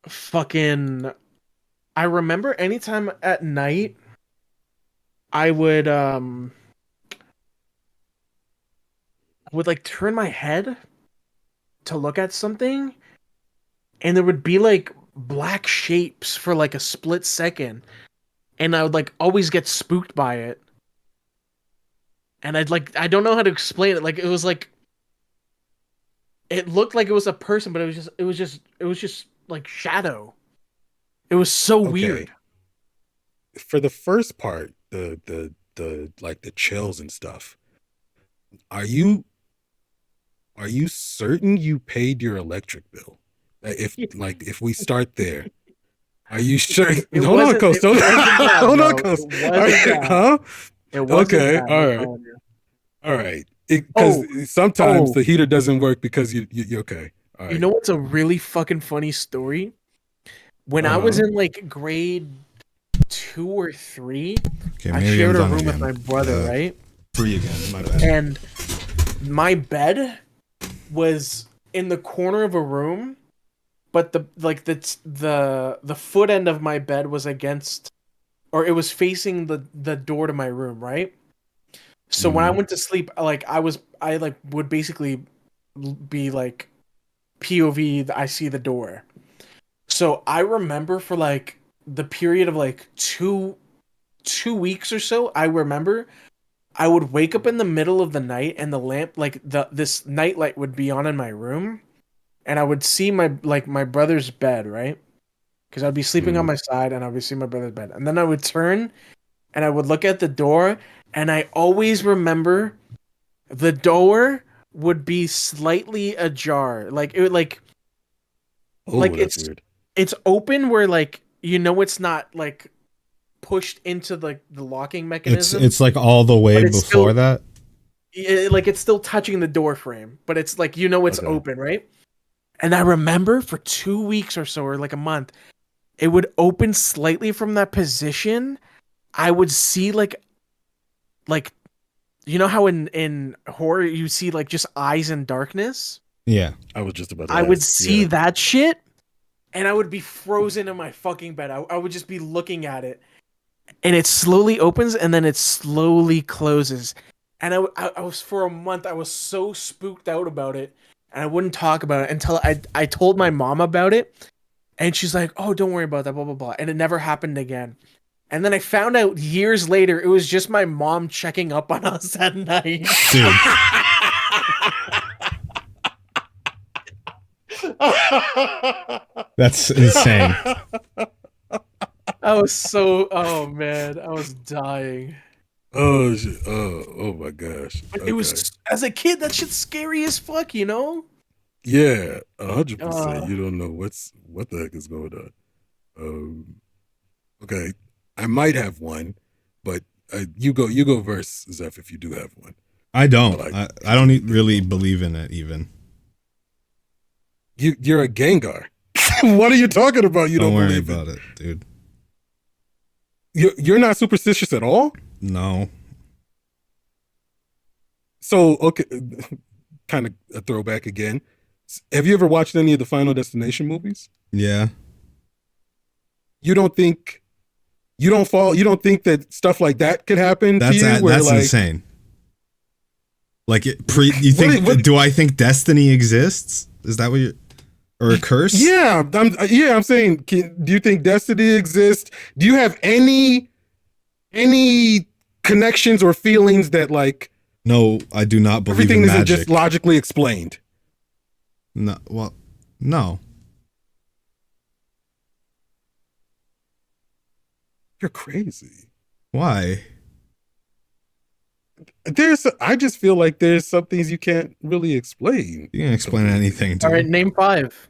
fucking, I remember anytime at night, I would like turn my head to look at something, and there would be like black shapes for like a split second, and I would like always get spooked by it. And I don't know how to explain it. Like it was like, it looked like it was a person, but it was just like shadow. It was so weird. For the first part, the like the chills and stuff. Are you certain you paid your electric bill? If we start there, are you sure? Hold on, Coast. Hold on, Coast. Huh? Okay. All right. All right. Because sometimes the heater doesn't work because you're okay. All right. You know what's a really fucking funny story? When I was in like grade 2 or 3, I shared a room with my brother, right? 3 again, my bad. And my bed was in the corner of a room, but the foot end of my bed was against, or it was facing the door to my room, right? So when I went to sleep, like I would basically be like POV, I see the door. So I remember for like the period of like two weeks or so, I remember I would wake up in the middle of the night and the lamp, like this nightlight would be on in my room, and I would see my brother's bed, right? Because I'd be sleeping on my side and I would see my brother's bed, and then I would turn and I would look at the door, and I always remember the door would be slightly ajar, like it would like it's weird. It's open where like it's not like pushed into the locking mechanism. It's like all the way before that. Like it's still touching the door frame, but it's like it's open, right? And I remember for 2 weeks or so, or like a month, it would open slightly from that position. I would see like how in horror you see like just eyes in darkness. Yeah, I was just about to. I would see that shit. And I would be frozen in my fucking bed. I would just be looking at it. And it slowly opens and then it slowly closes. And I was, for a month, I was so spooked out about it and I wouldn't talk about it until I told my mom about it, and she's like, "Oh, don't worry about that, blah blah blah," and it never happened again. And then I found out years later it was just my mom checking up on us at night. Dude. That's insane. Oh man, I was dying. Oh shit. Oh my gosh. But it was, as a kid, that shit's scary as fuck, you know? Yeah, 100%. You don't know what the heck is going on. Okay, I might have one, but you go first, Zeph, if you do have one. I don't. I don't really believe in it even. You're a Gengar. What are you talking about? You don't worry believe about it, dude. You're not superstitious at all? No. So, okay, kind of a throwback again. Have you ever watched any of the Final Destination movies? Yeah. You don't think that stuff like that could happen to you? That's insane. Like you think do I think destiny exists? Is that what you're, or a curse? Yeah, I'm saying, do you think destiny exists? Do you have any connections or feelings that, like, no, I do not believe everything in isn't magic. just logically explained? No, well, no. You're crazy. Why? I just feel like there's some things you can't really explain. You can't explain anything. All right, name 5.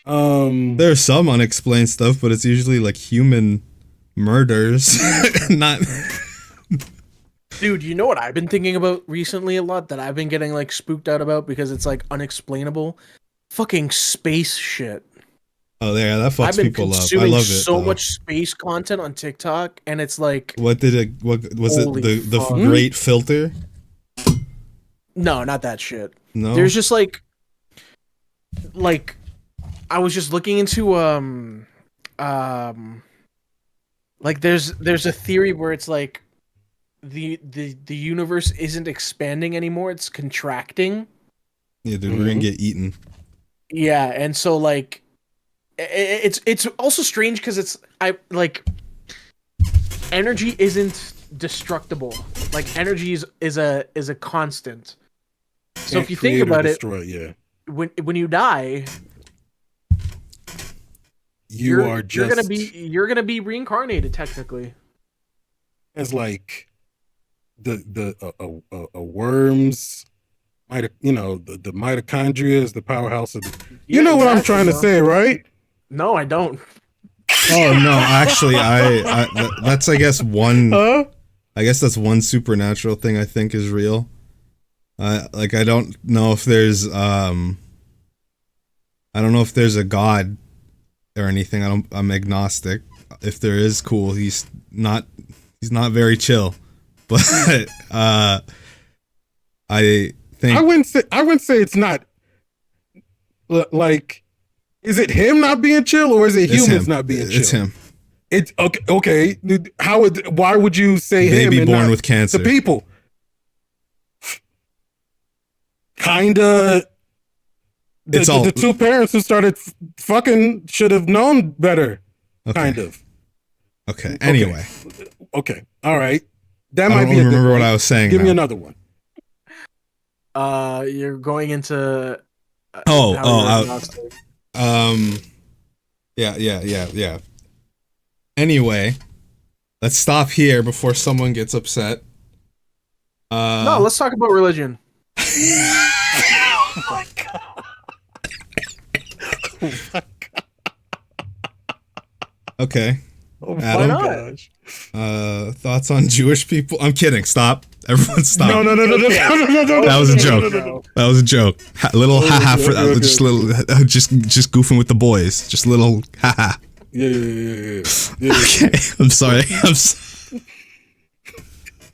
There's some unexplained stuff, but it's usually like human murders, not. Dude, you know what I've been thinking about recently a lot that I've been getting like spooked out about because it's like unexplainable? Fucking space shit. Oh, yeah, that fucks people up. I consuming love it. So much space content on TikTok, and it's like, what was it? The fuck. great filter? No, not that shit. No, There's just like I was just looking into like there's a theory where it's like the universe isn't expanding anymore, it's contracting. Yeah, dude, we're gonna get eaten. Yeah, and so like it's also strange because it's energy isn't destructible. Like energy is a constant. So if you think about it, when you die, you're gonna be reincarnated technically. As like the worms, the mitochondria is the powerhouse of you know what I'm trying to say, right? No, I don't. Oh no, actually, that's I guess one. I guess that's one supernatural thing I think is real. I don't know if there's I don't know if there's a god or anything. I'm agnostic. If there is, cool. He's not very chill. But I think I wouldn't say it's not like, is it him not being chill or is it humans not being chill? It's him. It's okay. Why would you say him? Baby born with cancer. The people. Kinda. The two parents who started fucking should have known better. Okay. Kind of. Okay. Anyway. Okay. All right. That I might don't be. remember what I was saying. Give me another one. You're going into. Yeah. Anyway, let's stop here before someone gets upset. No, let's talk about religion. Oh my god. Oh my god. Okay. Oh Adam, my gosh. Thoughts on Jewish people? I'm kidding. Stop. Everyone stop. No. That was a joke. That was a joke. Little haha for that. Just little, just goofing with the boys. Just little haha. Yeah. Okay. I'm sorry.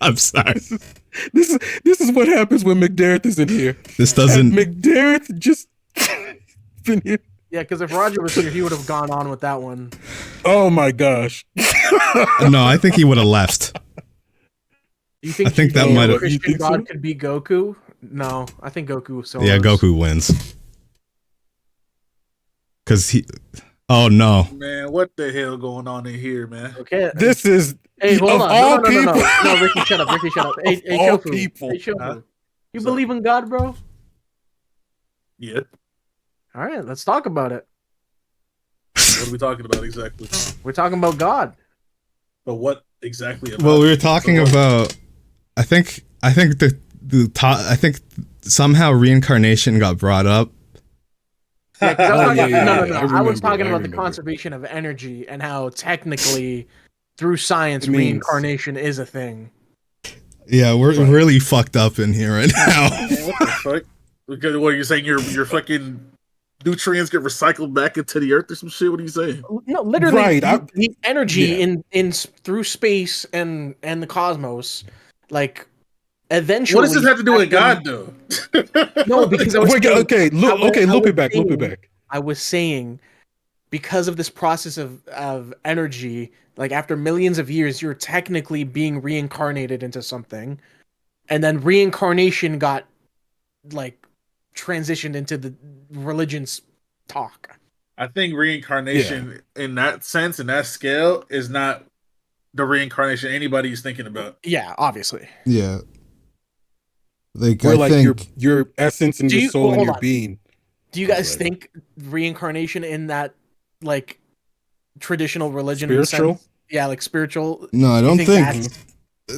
I'm sorry. This is what happens when McDareth isn't here. This doesn't. McDareth just been here. Yeah, because if Roger was here, he would have gone on with that one. Oh my gosh. No, I think he would have left. You think I think that might have. Christian God could be Goku No, I think Goku so. Yeah, Goku wins. Cause he. Oh no. Man, what the hell going on in here, man? Okay. This is Hey, hold of on. all No, people. no, Ricky, shut up. Ricky, shut up. Hey, Of all Chofu. people. Hey, Chofu. Huh? You What's believe in God, bro? Yeah. All right, let's talk about it. What are we talking about exactly? We're talking about God. But what exactly about? Well, we were talking about. I think I think somehow reincarnation got brought up. Yeah, 'cause Oh, I'm yeah, talking- yeah, no, yeah. no. I I was remember, talking I about the remember. conservation of energy and how technically, through science, It means- reincarnation is a thing. Yeah, we're Right. really fucked up in here right now. Man, what the fuck? Because what are you saying? Your fucking nutrients get recycled back into the earth or some shit? What are you saying? No, literally, Right, the energy yeah. in through space and the cosmos, like eventually. What does this have to do with after- God, though? No, because I was Wait, saying- okay, I was- loop it back. I was saying, because of this process of energy, like after millions of years, you're technically being reincarnated into something, and then reincarnation got like transitioned into the religion's talk. I think reincarnation in that sense, in that scale, is not the reincarnation anybody's thinking about. Yeah, obviously. Yeah. Like Where I like think your essence and Do your you- soul well, and hold your on. being. Do you guys think reincarnation in that like traditional religion Spiritual? sense, yeah, like spiritual? no, I you don't think that's-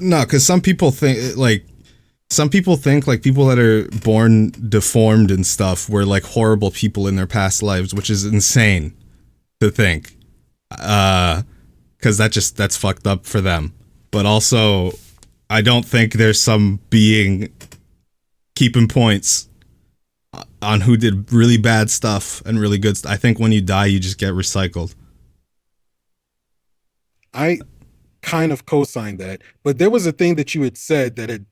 no, because some people think like people that are born deformed and stuff were like horrible people in their past lives, which is insane to think. Because that's fucked up for them. But also, I don't think there's some being keeping points on who did really bad stuff and really good stuff. I think when you die, you just get recycled. I kind of co-signed that, but there was a thing that you had said that had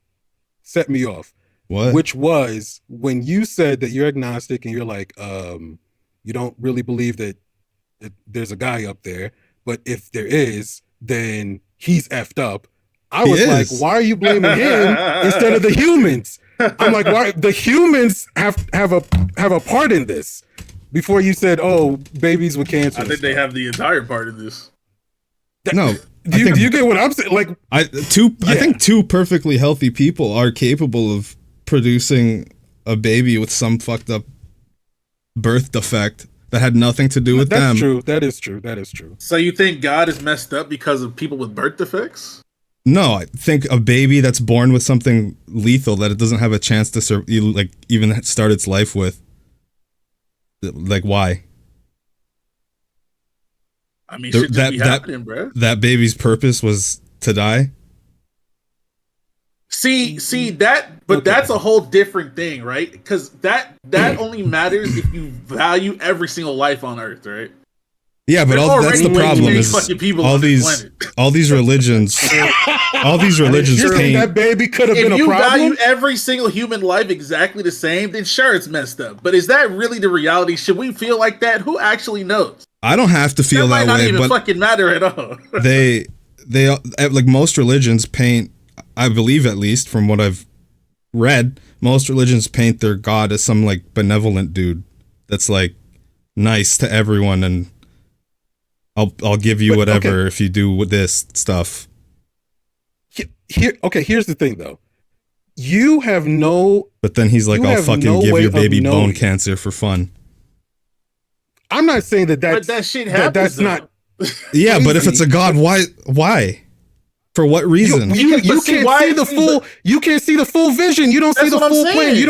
set me off, What? which was when you said that you're agnostic and you're like, you don't really believe that there's a guy up there, but if there is, then he's effed up. I He was is. like, why are you blaming him instead of the humans? I'm like, why the humans have a part in this? Before you said, oh, babies with cancer. I think they have the entire part of this. No. Do you get what I'm saying? Like, I think two perfectly healthy people are capable of producing a baby with some fucked up birth defect that had nothing to do with that's them. true. That is true. So you think God is messed up because of people with birth defects? No, I think a baby that's born with something lethal that it doesn't have a chance to even start its life with. Like, why? I mean, shit just be happening, bro. That baby's purpose was to die. See that, but Okay. that's a whole different thing, right? Because that only matters if you value every single life on Earth, right? Yeah, but There's that's the already way too problem many is fucking people all on this these planet. all these religions You're saying that paint. baby could have been If a you problem. value every single human life exactly the same, then sure, it's messed up. But is that really the reality? Should we feel like that? Who actually knows? I don't have to feel That might that not way, even but fucking matter at all. they like most religions paint, I believe at least from what I've read, most religions paint their god as some like benevolent dude that's like nice to everyone and I'll give you whatever if you do this stuff. Here's the thing though. You have no But then he's like, You I'll have fucking no give way your of baby bone knowing. cancer for fun. I'm not saying that But that's that shit happens. that's though. not Yeah, but if Crazy. it's a god, why? For what reason? you But see, can't why see is the he- full you can't see the full vision. You don't see That's the what I'm full plan. saying. You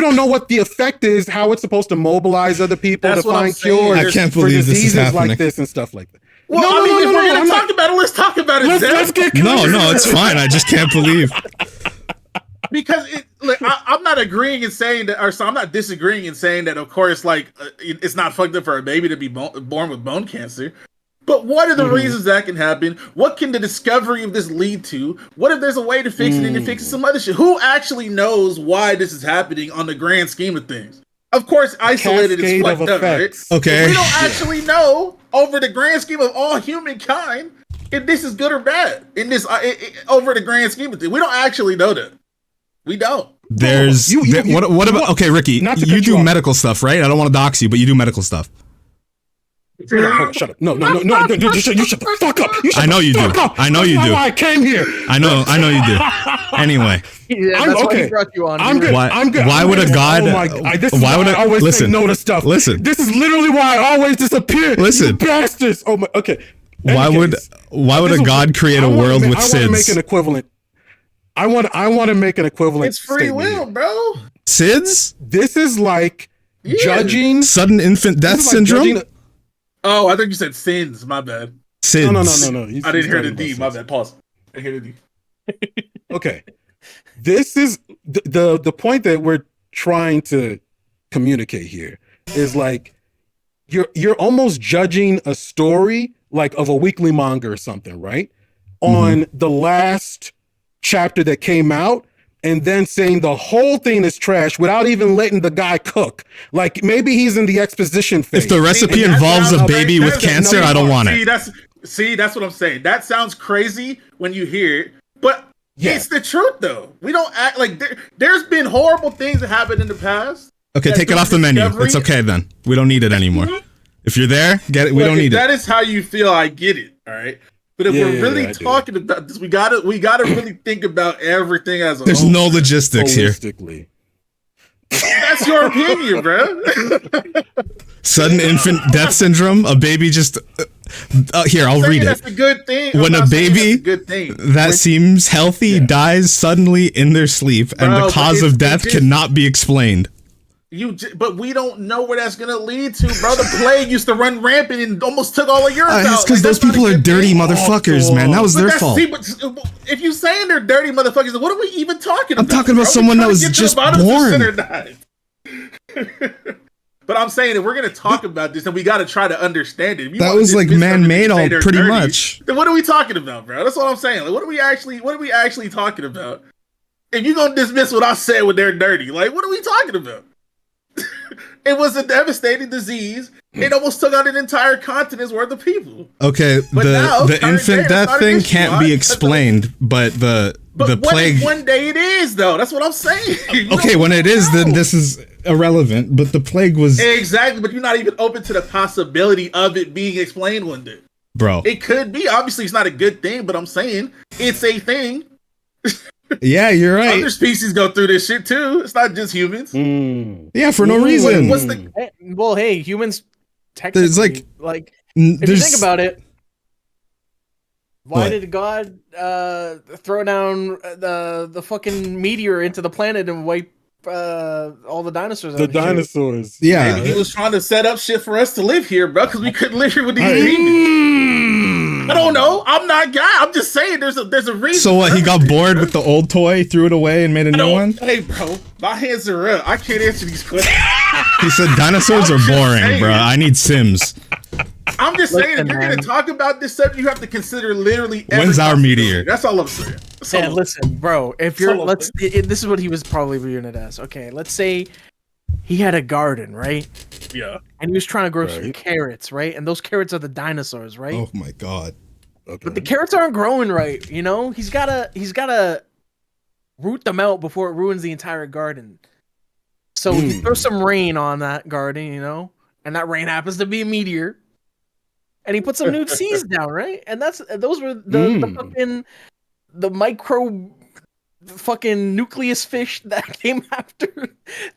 don't know what the effect is, how it's supposed to mobilize other people That's to what I'm find saying. cures I can't for believe this is diseases happening. like this and stuff like that. Well, No, I mean, no, if no, we're no, gonna I'm talk about it, let's talk about it. Let's Zach. get No, it's fine. I just can't believe. Because I'm not agreeing and saying that, or so I'm not disagreeing and saying that. Of course, like it's not fucked up for a baby to be born with bone cancer. But what are the reasons that can happen? What can the discovery of this lead to? What if there's a way to fix it and it fixes some other shit? Who actually knows why this is happening on the grand scheme of things? Of course, isolated is Cascade of fucked up, right? effects. Okay. We don't actually know over the grand scheme of all humankind if this is good or bad in this over the grand scheme of things. We don't actually know that. We don't. There's what about okay, Ricky? You do medical stuff, right? I don't want to dox you, but you do medical stuff. Shut up! No! You shut the fuck up! I know you do. I know you do. I came here. I know you do. Anyway, that's why he brought you on. I'm good. I'm good. Why would a god? Why would I always listen? say no to stuff? Listen. This is literally why I always disappear. Listen, you bastards. Oh my. Okay. Why would a god create a world with SIDS? I want to make an equivalent. I want to make an equivalent. It's free will, bro. SIDS? This is like judging sudden infant death syndrome. Oh, I think you said sins. My bad. SIDS. No. I didn't hear the D. My bad. Pause. I hear the D. Okay. This is the point that we're trying to communicate here is like you're almost judging a story like of a weekly manga or something, right? On the last chapter that came out, and then saying the whole thing is trash without even letting the guy cook. Like maybe he's in the exposition phase. If the recipe involves a baby with cancer, I don't want it. That's what I'm saying. That sounds crazy when you hear it, but it's the truth though. We don't act like there's been horrible things that happened in the past. Okay, take it off the menu. It's okay then. We don't need it anymore. If you're there, get it. We don't need it. That is how you feel. I get it. All right. But if we're really talking about this, we gotta really think about everything as a There's whole. no logistics here. That's your opinion, bro. Sudden infant death syndrome. A baby just here. I'll read it. That's a good thing. When a baby that seems healthy dies suddenly in their sleep, and the cause of death cannot be explained. But we don't know where that's gonna lead to, bro. The plague used to run rampant and almost took all of Europe out. It's because those people are dirty motherfuckers, man. That was their fault. If you're saying they're dirty motherfuckers, then what are we even talking about? I'm talking about someone that was just born. But I'm saying if we're gonna talk about this, then we got to try to understand it. That was like man-made, all pretty much. Then what are we talking about, bro? That's what I'm saying. Like, what are we actually talking about? If you're gonna dismiss what I said when they're dirty, like, what are we talking about? It was a devastating disease. It almost took out an entire continent's worth of people. Okay, the infant death thing can't be explained, but the plague. One day it is, though. That's what I'm saying. Okay, when it is, then this is irrelevant. But the plague was exactly. But you're not even open to the possibility of it being explained one day, bro. It could be. Obviously, it's not a good thing, but I'm saying it's a thing. Yeah, you're right. Other species go through this shit too. It's not just humans. Yeah, for no reason. Well, hey, humans technically, there's if you think about it, why did God throw down the fucking meteor into the planet and wipe all the dinosaurs out? The dinosaurs. Yeah. Maybe he was trying to set up shit for us to live here, bro, because we couldn't live here with these demons. I don't know. I'm not God. I'm just saying there's a reason. So what? He got bored with the old toy, threw it away, and made a new one? Hey, bro, my hands are up. I can't answer these questions. He said dinosaurs are boring, bro. I need Sims. I'm just saying, if you're going to talk about this subject, you have to consider literally every When's our meteor? That's all I'm saying. Yeah, listen, bro. If you're this is what he was probably viewing it as. Okay, let's say he had a garden, right? Yeah. And he was trying to grow some carrots, right? And those carrots are the dinosaurs, right? Oh my god. Okay. But the carrots aren't growing right, you know? He's gotta root them out before it ruins the entire garden. So he throws some rain on that garden, you know? And that rain happens to be a meteor. And he put some new seeds down, right? And those were the fucking the micro fucking nucleus fish that came after.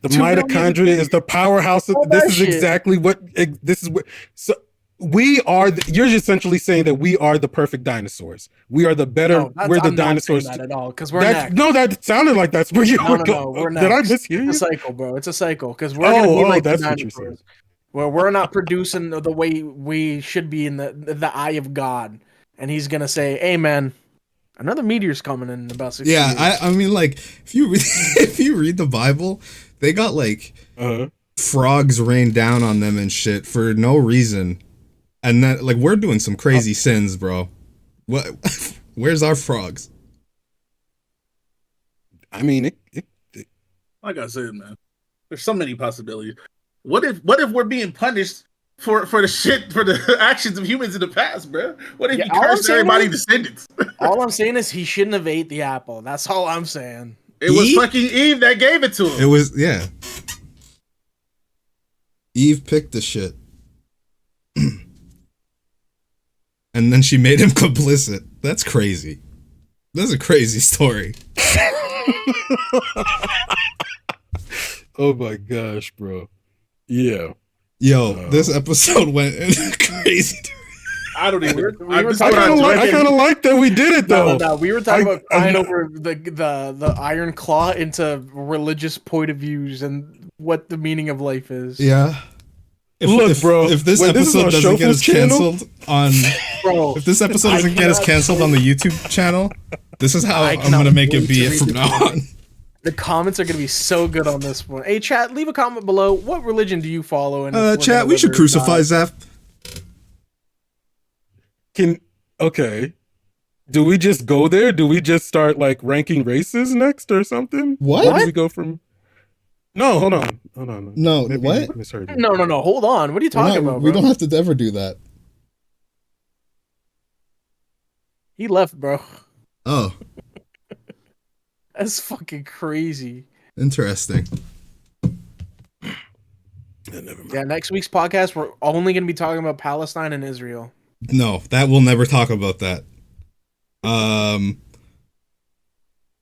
The mitochondria is the powerhouse of this is exactly what this is what so we are you're essentially saying that we are the perfect dinosaurs. We are the better we're the dinosaurs not at all because we're next. No, that sounded like that's where you were going. We're next. Did I mishear you? It's a cycle, bro. It's a cycle because we're gonna be like that's the what you're dinosaurs. saying. Well, we're not producing the way we should be in the eye of God, and he's gonna say, "Hey, man, another meteor's coming in about 6 years." Yeah, I mean, like if you read the Bible, they got like frogs rained down on them and shit for no reason, and that like we're doing some crazy sins, bro. What? Where's our frogs? I mean, like I said, man, there's so many possibilities. What if we're being punished for the actions of humans in the past, bro? What if you curse everybody's descendants? All I'm saying is he shouldn't have ate the apple. That's all I'm saying. It was Eve? fucking Eve that gave it to him. It was, yeah. Eve picked the shit. And then she made him complicit. That's crazy. That's a crazy story. Oh my gosh, bro. Yeah. Yo, this episode went crazy. I don't even. I kind of like that we did it though. No, we were talking about crying over the Iron Claw into religious point of views and what the meaning of life is. Yeah. Bro. If this episode doesn't get us canceled on, Bro, if this episode doesn't get us canceled on the YouTube channel, this is how I'm gonna make it be from now on. The comments are gonna be so good on this one. Hey, chat, leave a comment below. What religion do you follow? And Chat, we should crucify Zeph. Okay. Do we just go there? Do we just start like ranking races next or something? What? Where do we go from? No, hold on. No, Maybe what? you misheard me. No. Hold on. What are you talking about? We Bro? don't have to ever do that. He left, bro. Oh, That's fucking crazy. interesting. Yeah, never mind. Yeah, next week's podcast, we're only gonna be talking about Palestine and Israel. No, that we'll never talk about that.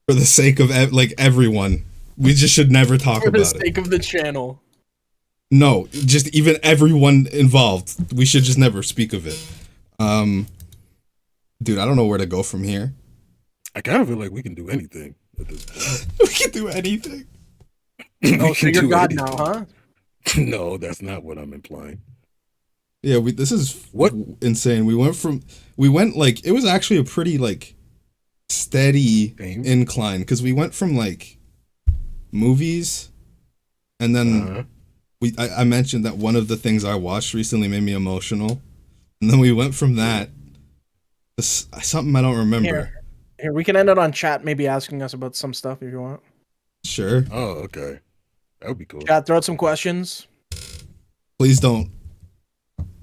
For the sake of everyone, we just should never talk For the about it. sake of the channel. No, just even everyone involved, we should just never speak of it. Dude, I don't know where to go from here. I kind of feel like we can do anything at this point. We can do anything. Oh, so can you're do God anything. now, huh? No, that's not what I'm implying. Yeah, this is What? insane. We went like it was actually a pretty like steady Same. incline because we went from like movies, and then I mentioned that one of the things I watched recently made me emotional, and then we went from that to something I don't remember. Here, we can end it on chat, maybe asking us about some stuff if you want. Sure, Oh, okay. That would be cool. Chat, throw out some questions. please don't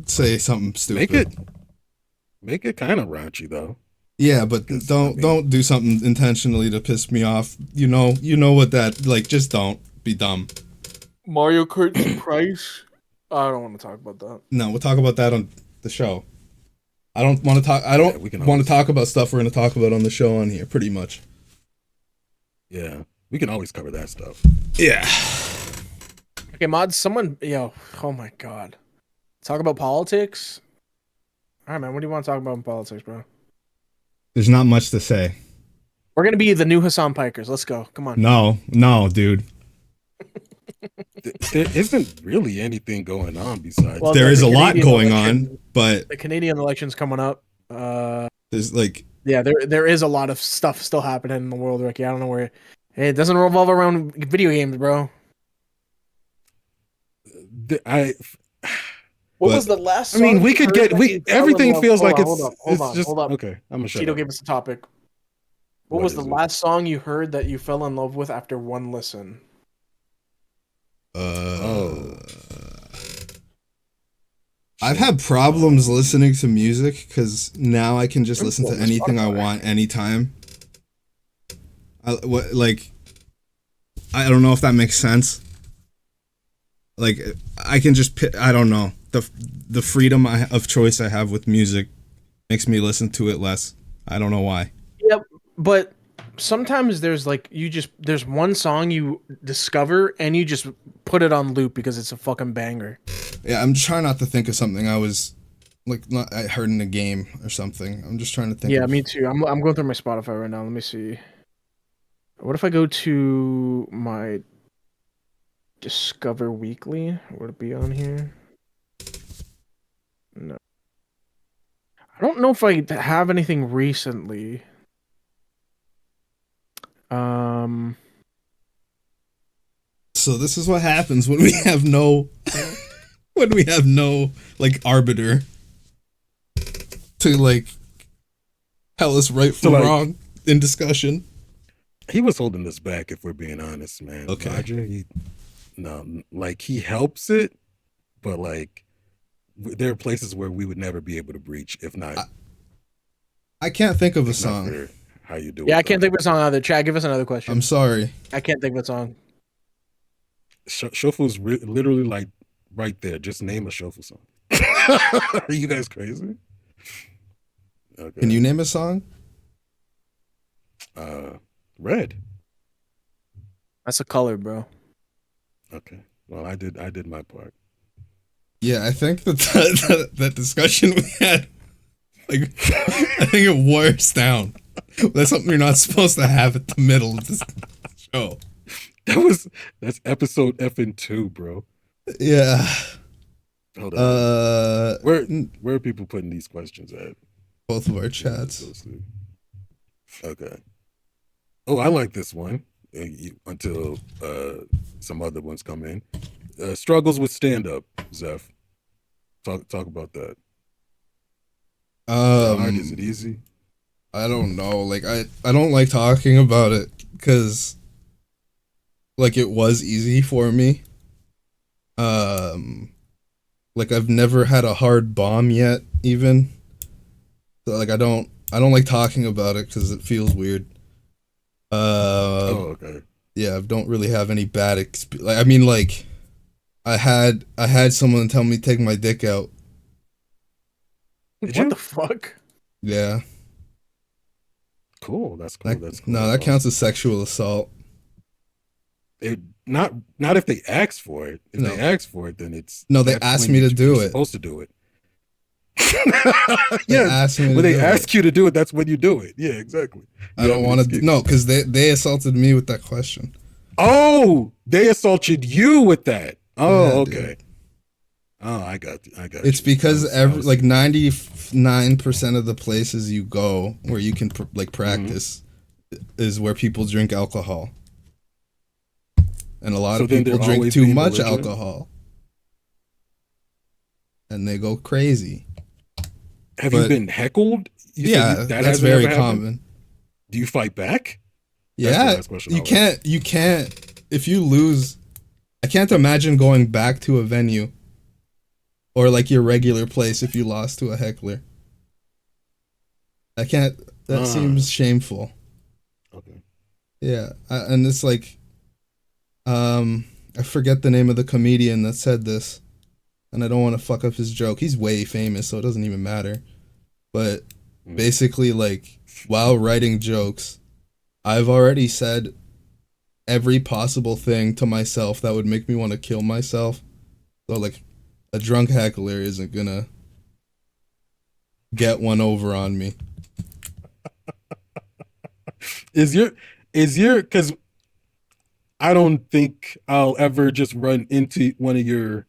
say something stupid. Make it kind of raunchy though. Yeah, but don't do something intentionally to piss me off. You know what that like. Just don't be dumb. Mario Kart price? I don't want to talk about that. No, we'll talk about that on the show. I don't want to talk. I don't we can want always- to talk about stuff we're going to talk about on the show on here. Pretty much. Yeah, we can always cover that stuff. Yeah. Okay, mods, oh my god. Talk about politics? Alright, man, what do you want to talk about in politics, bro? There's not much to say. We're going to be the new Hassan Pikers. Let's go. Come on. No, dude. There isn't really anything going on besides. Well, There is a the lot Canadian going election- on, but The Canadian election's coming up. there's like Yeah, there is a lot of stuff still happening in the world, Ricky. I don't know where. It doesn't revolve around video games, bro. What was the last I mean, song we you could heard get that you fell in everything love- feels like Hold up. Okay, I'm gonna shut Cheeto up. gave us a topic. What What was the is it? last song you heard that you fell in love with after one listen? I've had problems listening to music because now I can just listen to anything I want anytime. I don't know if that makes sense. Like I can just I don't know, the freedom of choice I have with music makes me listen to it less. I don't know why. Yep, but sometimes there's there's one song you discover and you just put it on loop because it's a fucking banger. Yeah, I'm trying not to think of something I was I heard in a game or something. I'm just trying to think. Yeah, me too. I'm going through my Spotify right now. Let me see. What if I go to my Discover Weekly? Would it be on here? No. I don't know if I have anything recently. So this is what happens when we have no arbiter to tell us right from wrong in discussion. He was holding us back, if we're being honest, man. Okay. Roger, he helps it, but there are places where we would never be able to breach if not. I can't think of a if not song. for how you do it. Yeah, I can't think of a song either. Chad, give us another question. I'm sorry. I can't think of a song. Shuffle's literally like right there. Just name a shuffle song. Are you guys crazy? Okay. Can you name a song? Red. That's a color, bro. Okay. Well, I did my part. Yeah, I think that discussion we had, like, I think it wore us down. That's something you're not supposed to have at the middle of this show. That's episode effing 2, bro. Yeah. Hold on. Where are people putting these questions at? Both of our chats. Okay. Oh, I like this one. Until some other ones come in. Struggles with stand-up, Zeph. Talk about that. Hard, is it easy? I don't know. Like I don't like talking about it because like it was easy for me. Like I've never had a hard bomb yet, even. So like I don't like talking about it because it feels weird. Oh, okay. Yeah, I don't really have any bad experience. Like, I mean, like, I had someone tell me to take my dick out. Did What you? the fuck? Yeah. Cool. That's cool. That's cool. No, that counts as sexual assault. Not if they ask for it. If they ask for it, then it's no. They asked me to do it. Supposed to do it. Yeah, when they ask you to do it, that's when you do it. Yeah, exactly. I don't want to. No, because they assaulted me with that question. Oh, they assaulted you with that. Oh, Yeah, okay. dude. Oh, I got It's because like 99% of the places you go where you can practice is where people drink alcohol, and a lot of people drink too much alcohol, and they go crazy. Have you been heckled? Yeah, that's very common. Do you fight back? Yeah, you can't. If you lose, I can't imagine going back to a venue or like your regular place if you lost to a heckler. I can't. That seems shameful. Okay. Yeah, and it's like, I forget the name of the comedian that said this, and I don't want to fuck up his joke. He's way famous, so it doesn't even matter. But basically, like, while writing jokes, I've already said every possible thing to myself that would make me want to kill myself. So, like, a drunk heckler isn't gonna get one over on me. Is your because I don't think I'll ever just run into one of your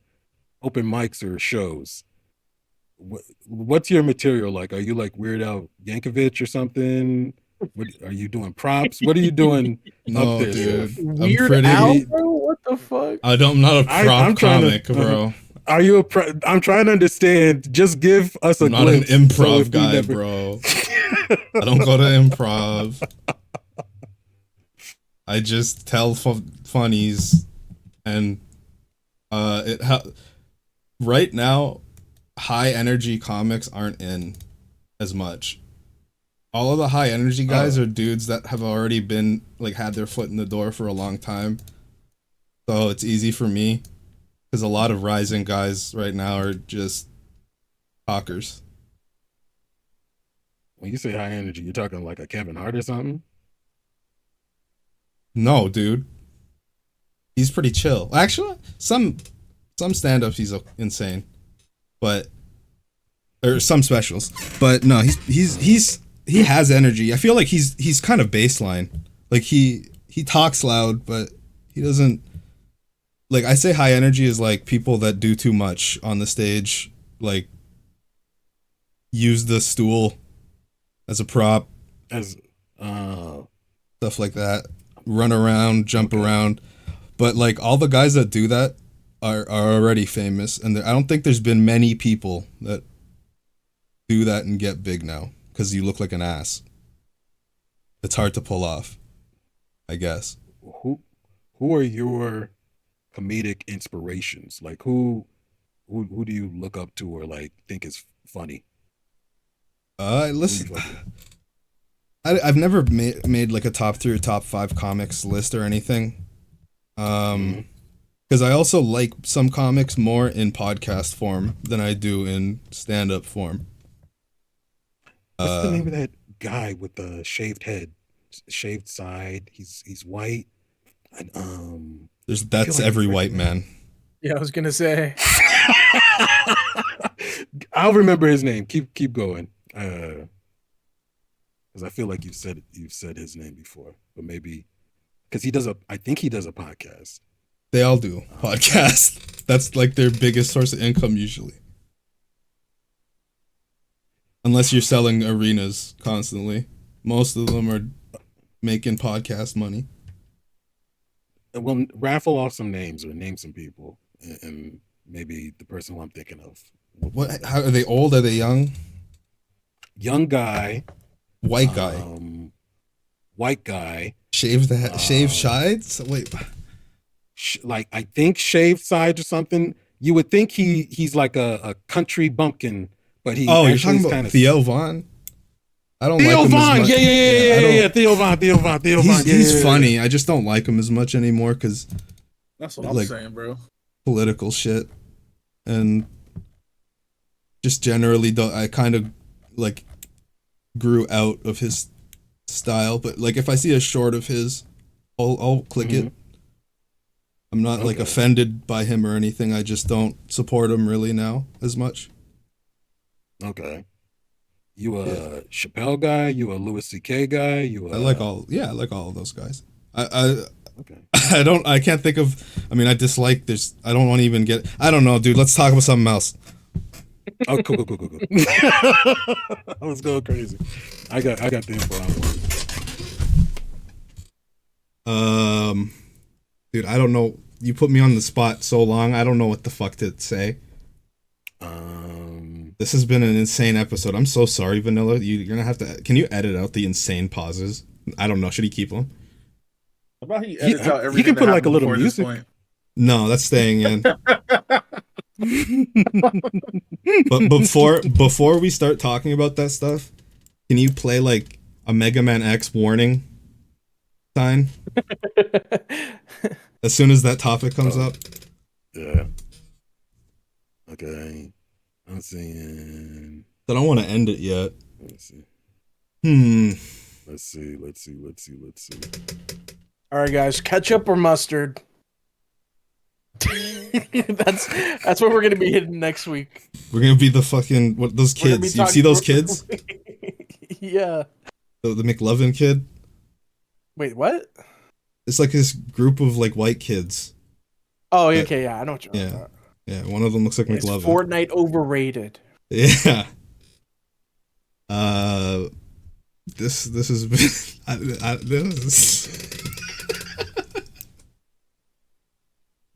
open mics or shows. What's your material like? Are you like Weird Al Yankovic or something? What are you doing? Props? What are you doing? No, up there, dude. Weird Al, bro? What the fuck? I'm not a prop comic, bro. Are you I'm trying to understand. Just give us a I'm not glimpse. an improv guy, bro. I don't go to improv. I just tell funnies, and right now, high energy comics aren't in as much. All of the high energy guys are dudes that have already been like had their foot in the door for a long time, so it's easy for me because a lot of rising guys right now are just talkers. When you say high energy, you're talking like a Kevin Hart or something? No, dude. He's pretty chill. Actually, some stand-ups he's insane, but or some specials. But no, he has energy. I feel like he's kind of baseline. Like he talks loud, but he doesn't. Like I say, high energy is like people that do too much on the stage, like use the stool as a prop, as stuff like that. Run around, jump around, but like all the guys that do that are already famous, and I don't think there's been many people that do that and get big now because you look like an ass. It's hard to pull off, I guess. Who are your comedic inspirations? Like who do you look up to or like think is funny? I I've never made like a top 3 or top 5 comics list or anything. Because I also like some comics more in podcast form than I do in stand-up form. What's the name of that guy with the shaved head, shaved side? He's white. And, that's like every white man. Yeah, I was gonna say. I'll remember his name. Keep going. Because I feel like you've said his name before, but maybe because I think he does a podcast. They all do podcasts. That's like their biggest source of income usually. Unless you're selling arenas constantly. Most of them are making podcast money. Well, raffle off some names or name some people, and maybe the person who I'm thinking of. What? How are they old? Are they young? Young guy. White guy. White guy. Shaved the head. Shaved sides? Wait. Like I think shaved sides or something. You would think he's like a country bumpkin, but he. Oh, you're talking about Theo Von? I don't Theo like him Von. as much. Yeah. Theo Von. He's funny. I just don't like him as much anymore because that's what I'm saying, bro. Political shit, and just generally, I kind of like grew out of his style. But like, if I see a short of his, I'll click it. I'm not like offended by him or anything. I just don't support him really now as much. Okay. You a Chappelle guy? You a Louis C.K. guy? I like all of those guys. I can't think of. I mean, I dislike. I don't want to even get. I don't know, dude. Let's talk about something else. Oh, cool. I was going crazy. I got the info I wanted. Dude, I don't know. You put me on the spot so long. I don't know what the fuck to say. This has been an insane episode. I'm so sorry, Vanilla. You're gonna have to. Can you edit out the insane pauses? I don't know. Should he keep them? How about he edits out everything? He can put like a little music. No, that's staying in. But before we start talking about that stuff, can you play like a Mega Man X warning sign as soon as that topic comes up? Yeah. Okay. I'm saying. I don't want to end it yet. Let's see. Let's see. All right, guys, ketchup or mustard? that's what we're gonna be hitting next week. We're gonna be the fucking those kids. You see those kids? Yeah. The McLovin kid. Wait, what? It's like this group of like white kids. Oh, okay, yeah, I know what you're talking about. Yeah, one of them looks like McLovin. Fortnite overrated. Yeah. This has been.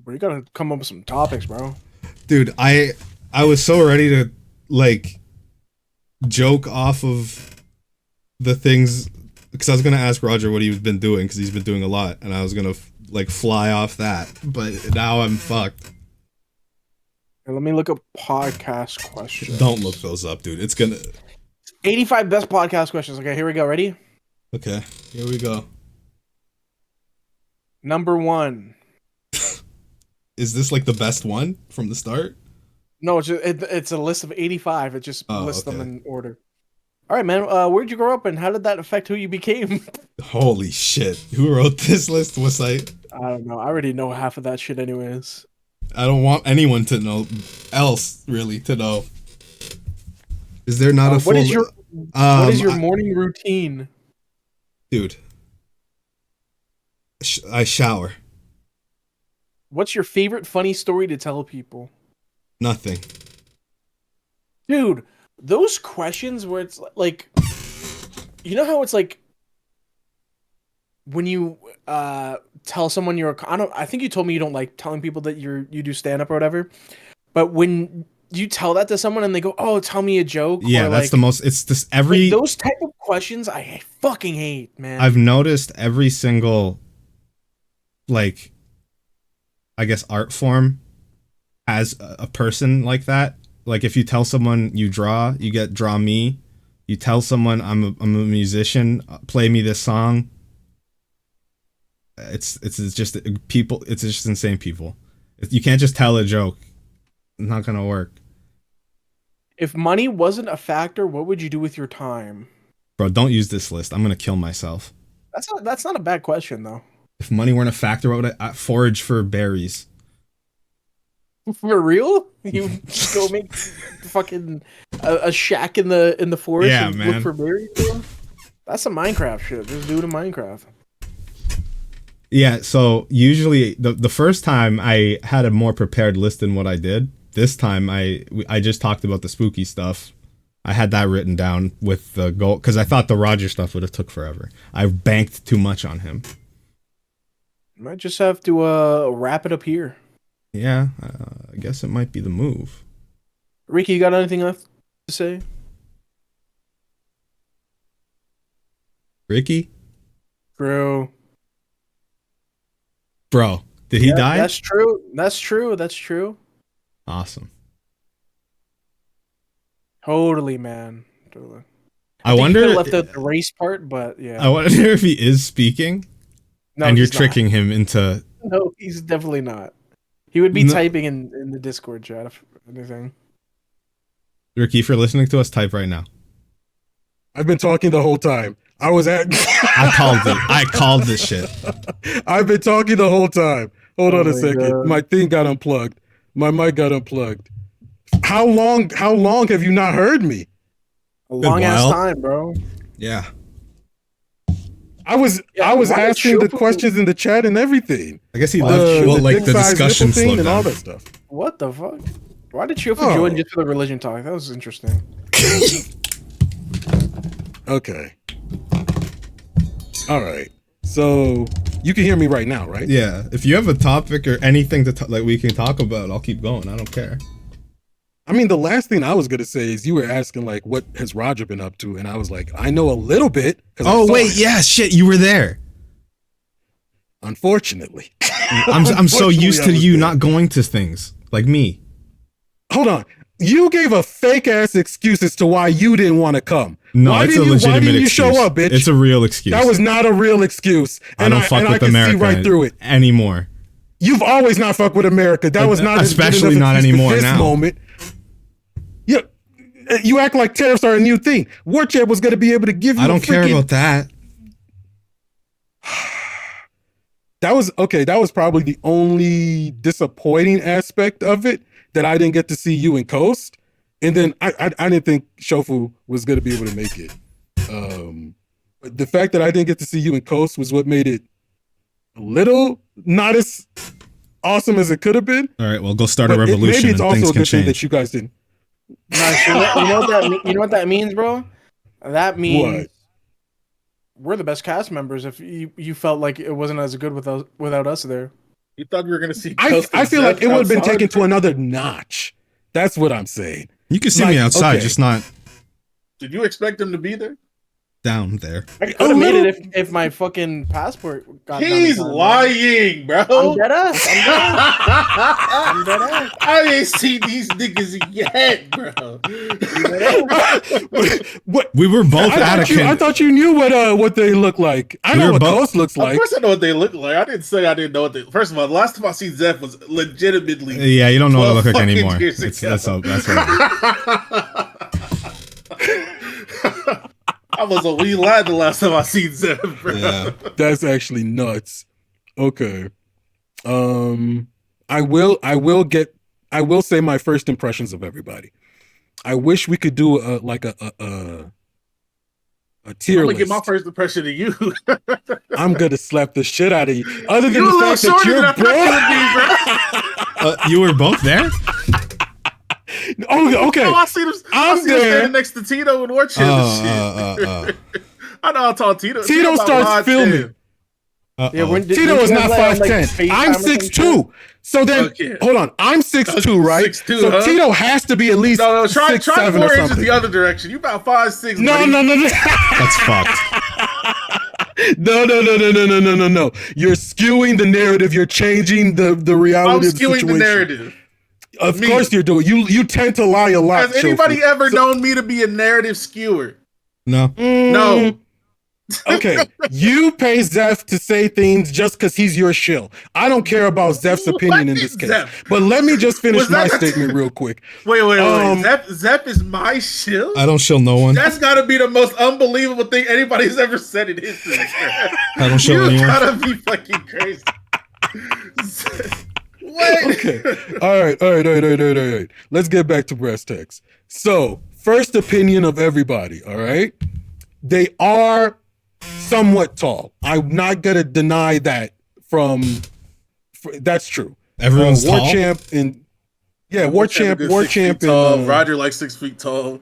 Bro, you gotta come up with some topics, bro. Dude, I was so ready to like joke off of the things because I was gonna ask Roger what he's been doing because he's been doing a lot, and I was gonna like fly off that, but now I'm fucked. Here, let me look up podcast questions. Don't look those up, dude. It's gonna 85 best podcast questions. Okay, here we go. Ready? Okay, here we go. Number 1. Is this like the best one from the start? No, it's a list of 85. It just lists them in order. All right, man. Where'd you grow up and how did that affect who you became? Holy shit. Who wrote this list? Was I don't know. I already know half of that shit anyways. I don't want anyone to know to know. Is there not a full... What is your morning routine? Dude. I shower. What's your favorite funny story to tell people? Nothing. Dude, those questions where it's like, you know how it's like when you tell someone I think you told me you don't like telling people that you do stand up or whatever, but when you tell that to someone and they go, "Oh, tell me a joke." Yeah, or that's like, the most. It's just every like those type of questions I fucking hate, man. I've noticed every single, like, I guess art form has a person like that. Like if you tell someone you draw, you get draw me. You tell someone I'm a musician, play me this song. It's just people. It's just insane people. You can't just tell a joke. It's not gonna work. If money wasn't a factor, what would you do with your time? Bro, don't use this list. I'm gonna kill myself. That's not a bad question though. If money weren't a factor, what would I forage for berries? For real? You just go make fucking a shack in the forest and man. look for berries? Bro? That's some Minecraft shit. Just do it in Minecraft. Yeah, so usually the first time I had a more prepared list than what I did. This time I just talked about the spooky stuff. I had that written down with the goal because I thought the Roger stuff would have took forever. I banked too much on him. Might just have to wrap it up here. Yeah, I guess it might be the move. Ricky, you got anything left to say? Ricky? Bro. Bro, did he die? That's true. That's true. That's true. Awesome. Totally, man. Totally. I wonder. Left out the race part, but yeah. I wonder if he is speaking, No, and you're he's tricking not. him into. No, he's definitely not. He would be typing in the Discord chat if anything. Ricky, if you're listening to us, type right now. I've been talking the whole time. I was at. I called it. I called this shit. I've been talking the whole time. Hold on a my second. God. My thing got unplugged. My mic got unplugged. How long have you not heard me? A long ass while. time, bro. Yeah. I was Yeah, asking the Shofu- questions in the chat and everything. I guess he The- left. Well, the like dick the size discussion nipple thing slowed and all down. that stuff. What the fuck? Why did Shofu Oh. join just for the religion talk? That was interesting. Okay. All right. So you can hear me right now, right? Yeah. If you have a topic or anything to like we can talk about, I'll keep going. I don't care. I mean, the last thing I was gonna say is you were asking like, what has Roger been up to, and I was like, I know a little bit. Oh wait, yeah, shit, you were there. Unfortunately, I'm so used to you not going to things like me. Hold on. You gave a fake ass excuse as to why you didn't want to come. No, why it's a didn't legitimate why didn't you excuse. show up, bitch? It's a real excuse. That was not a real excuse. I don't fuck with can America see right through it. anymore. You've always not fucked with America. That was not especially as good not of an excuse for anymore this now. moment. Yeah, you act like tariffs are a new thing. Warchat was going to be able to give you. I don't care about that. That was okay. That was probably the only disappointing aspect of it, that I didn't get to see you in Coast, and then I didn't think Shofu was going to be able to make it. But the fact that I didn't get to see you in Coast was what made it a little not as awesome as it could have been. All right, well, go start a But revolution maybe it's and also things a can good thing that change. you guys didn't. Nice. You know what that means, bro? That means What? we're the best cast members. If you felt like it wasn't as good without us there. You thought we were gonna see? I Ghost and feel like Zeph it would have been outside? taken to another notch. That's what I'm saying. You can see Like, me outside, okay. just not Did you expect him to be there? down there. I could have made it if my fucking passport got done in He's time, bro. lying, bro. I'm dead ass. I'm dead ass. I ain't seen these niggas yet, bro. What? We were both I Attica. thought you knew what they look like. I We know were what both- Ghost looks Of like. course, I know what they look like. I didn't say I didn't know what they. First of all, the last time I seen Zeph was legitimately. Yeah, you don't know what I look 12 like fucking anymore. years It's, ago. that's I was a wee lad the last time I seen Zeph, bro. Yeah. That's actually nuts. Okay. I will say my first impressions of everybody. I wish we could do a tier I'm gonna list. get my first impression of you. I'm gonna slap the shit out of you. Other than You a the little fact that shorter you're than I thought you would be, bro. You were both there? Oh, okay. Oh, I see them. I I'm see them there. standing next to Tito and Warchat and shit. I know how tall Tito. Tito about starts 5'10". filming. Yeah, when did Tito you is guys not let him, 5'10". FaceTime I'm or some 6'2". shit? So then, Okay. hold on. I'm 6'2", right? 6'2", so huh? Tito has to be at least No, try 6'7" 4 or inches something. the other direction. You about 5'6". No. That's fucked. No. You're skewing the narrative. You're changing the reality I'm of the skewing situation. the narrative. Of Me. course you're doing. You tend to lie a lot. Has anybody Shofu. ever known me to be a narrative skewer? No. No. Okay, you pay Zeph to say things just because he's your shill. I don't care about Zeph's opinion in this case. Zeph? But let me just finish Was my that- statement real quick. Wait. Zep is my shill? I don't shill no one. That's got to be the most unbelievable thing anybody's ever said in history. I don't shill You anyone. gotta be fucking crazy. What? Okay. All right. Let's get back to breast text. So, first opinion of everybody, all right? They are somewhat tall. I'm not gonna deny that that's true. Everyone's War tall. Champ and War Champ tall. and Roger like 6 feet tall.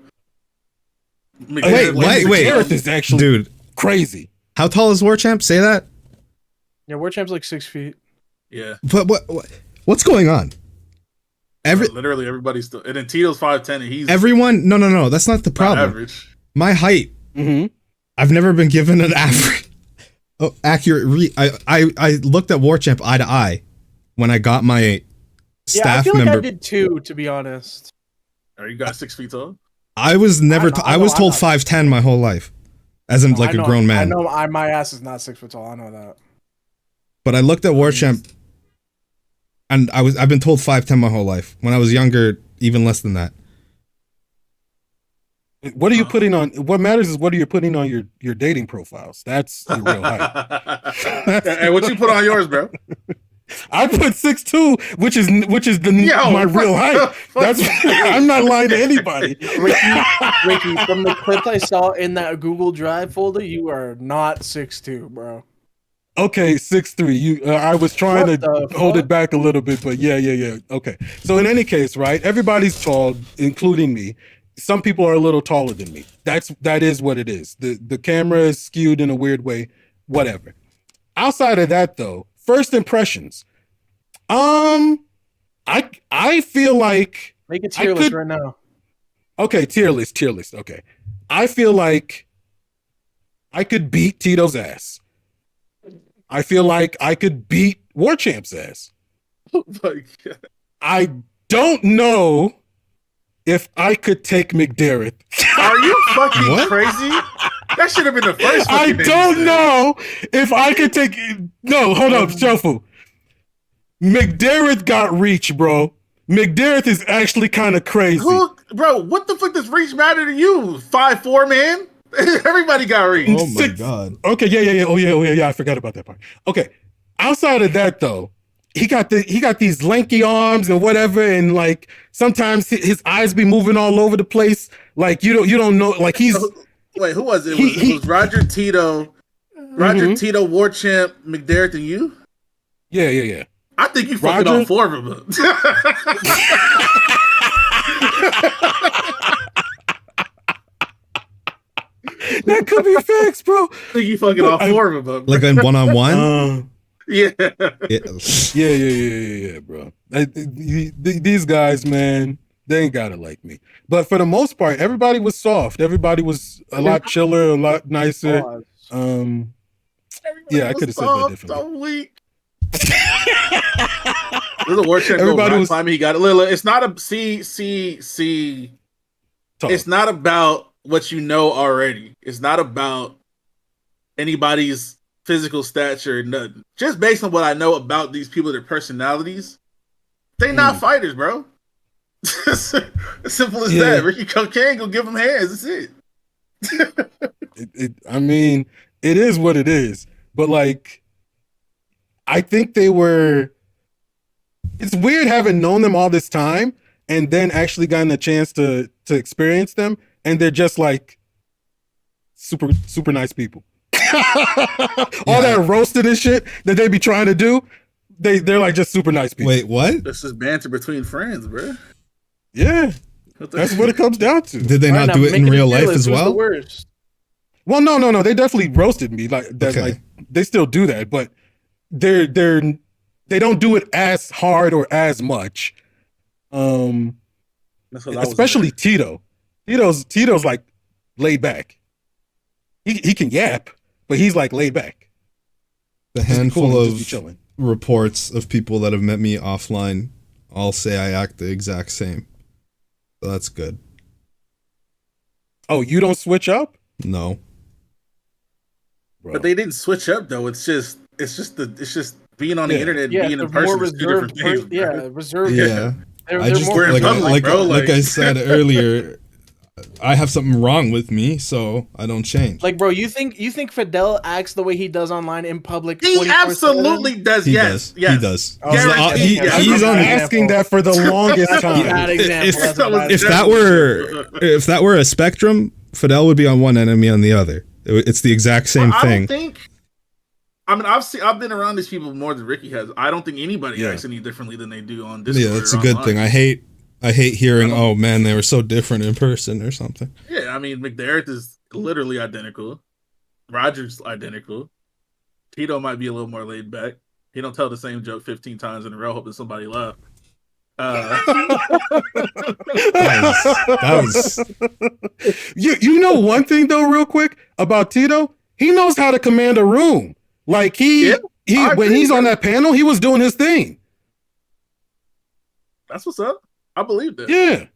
Wait. Gareth is actually Dude, crazy. how tall is War Champ? Say that. Yeah, War Champ's like 6 feet. Yeah. But what's going on? Literally everybody's still. And then Tito's 5'10", and he's Everyone. No. That's not the problem. average. My height. Mm-hmm. I've never been given an accurate. I looked at War Champ eye to eye when I got my Yeah, I staff feel like member. I did too, to be honest. Are you guys 6 feet tall? I was never. I know I was I'm told not. 5'10" my whole life, as in like I know- a grown man. I know my ass is not 6 foot tall. I know that. But I looked at War Champ, and I've been told 5'10" my whole life. When I was younger, even less than that. What are you putting on? What matters is what are you putting on your dating profiles? That's the real height. And what you put on yours, bro? I put 6'2", which is my real height. That's I'm not lying to anybody. Ricky, from the clips I saw in that Google Drive folder, you are not 6'2", bro. Okay, 6'3". You, I was trying What to the hold fuck? it back a little bit, but yeah. Okay. So in any case, right? Everybody's tall, including me. Some people are a little taller than me. That is what it is. The camera is skewed in a weird way. Whatever. Outside of that, though, first impressions. I feel like Make it tier list could- right now. okay, tier list. Okay, I feel like I could beat Tito's ass. I feel like I could beat War Champ's ass. Like, I don't know if I could take McDarrett. are you fucking What? crazy? That should have been the first. I fucking name don't you said. know if I could take. No, hold up, Shuffle. McDarrett got reach, bro. McDarrett is actually kind of crazy. Who, bro? What the fuck does reach matter to you? 5'4", man. Everybody got reach. Oh my Six- god. Okay, yeah. Oh yeah. I forgot about that part. Okay, outside of that though, he got these lanky arms and whatever, and like sometimes his eyes be moving all over the place. Like you don't know. Like he's Wait, who was it? He- It was Roger Tito, Tito, War Champ, McDarrett, and you. yeah. I think you fucking Roger? all 4 of them. That could be facts, bro. I think you fucking all 4 of them. Like in one-on-one. Yeah. Yeah, bro. These guys, man, they ain't got it like me. But for the most part, everybody was soft. Everybody was a lot chiller, a lot nicer. Yeah, I could have said that differently. So weak. There's a War Champ. Everybody was- Time he got it. Lila, it's not a see. Talk. It's not about what you know already. It's not about anybody's physical stature. Nothing. Just based on what I know about these people, their personalities, they not fighters, bro. As simple as Yeah. that. Ricky Cocaine go give them hands. That's it. I mean, it is what it is. But like, I think they were. It's weird having known them all this time and then actually gotten a chance to experience them, and they're just like super nice people. All that roasted and shit that they be trying to do, they're like just super nice people. Wait, what? This is banter between friends, bro. Yeah, that's what it comes down to. Did they All right, not now do it make in a real tier life list. as Who's the well? worst? Well, no, they definitely roasted me. Like that, Okay. like they still do that, but they don't do it as hard or as much. That's what I was Especially Tito. Tito's like laid back. He can yap, but he's like laid back. The Just be handful cool and just be of chilling. reports of people that have met me offline all say I act the exact same. So that's good. Oh, you don't switch up? No. Bro. But they didn't switch up though. It's just being on the internet, and being in they're person more is two different reserved. things. Bro. Reserved. Yeah. They're I just more We're in like public, bro, like I like- said earlier, I have something wrong with me, so I don't change. Like, bro, you think Fidel acts the way he does online in public? He 24/7? absolutely does. He yes, does. yes. He does. Oh, Guaranteed, yes. He's I'm on. asking that for the longest That's a time. bad example. That's a bad If example. that were a spectrum, Fidel would be on one end and me on the other. It's the exact same I thing. don't think. I mean, I've been around these people more than Ricky has. I don't think anybody acts any differently than they do on Discord. Yeah, that's a or good online. thing. I hate hearing, oh man, they were so different in person or something. Yeah, I mean, McDerrick is literally identical. Roger's identical. Tito might be a little more laid back. He don't tell the same joke 15 times in a row hoping somebody laugh. That was You know one thing though, real quick about Tito, he knows how to command a room. Like he I when agree, he's on bro. that panel, he was doing his thing. That's what's up. I believe that. Yeah.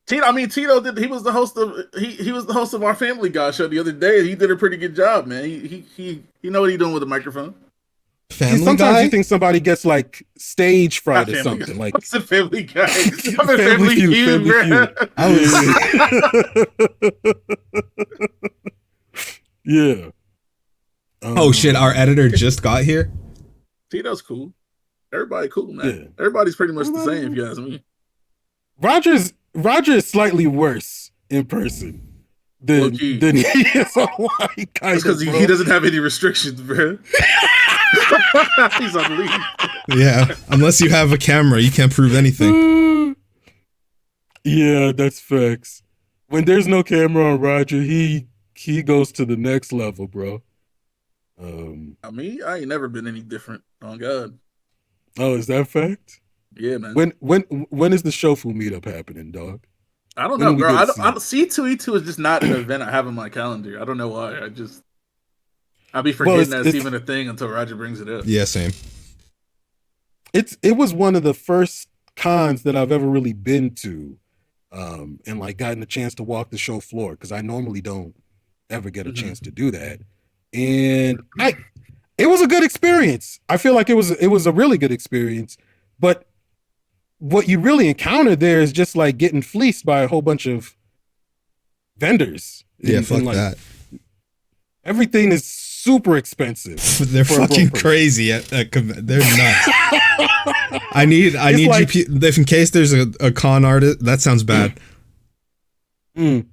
Tito did. He was the host of he was the host of our Family Guy show the other day. And he did a pretty good job, man. He know what he's doing with the microphone. Family Sometimes Guy. you think somebody gets like stage fright Not or Family something. Guy. Like What's the Family Guy? I'm in Family Family Feud, Feud, Family bro. yeah. Oh shit! Our editor just got here. Tito's cool. Everybody cool, man. Yeah. Everybody's pretty much the same, if you ask me. Roger is slightly worse in person than Low-key. he is online. That's because he doesn't have any restrictions, bro. He's on leave. Yeah, unless you have a camera, you can't prove anything. Yeah, that's facts. When there's no camera on Roger, he goes to the next level, bro. I mean, I ain't never been any different. On God. Oh, is that fact? Yeah, man. When is the Shofu meetup happening, dog? I don't when know, we bro. get I don't C2E2 is just not an event I have on my calendar. I don't know why. I'll be forgetting that's even a thing until Roger brings it up. Yeah, same. It was one of the first cons that I've ever really been to, and like gotten a chance to walk the show floor, because I normally don't ever get a chance to do that. And it was a good experience. I feel like it was a really good experience. But what you really encounter there is just like getting fleeced by a whole bunch of vendors. Yeah, And, fuck like, that. everything is super expensive. They're for a fucking broke person. crazy they're nuts. I need like- GP if in case there's a con artist. That sounds bad. Mm.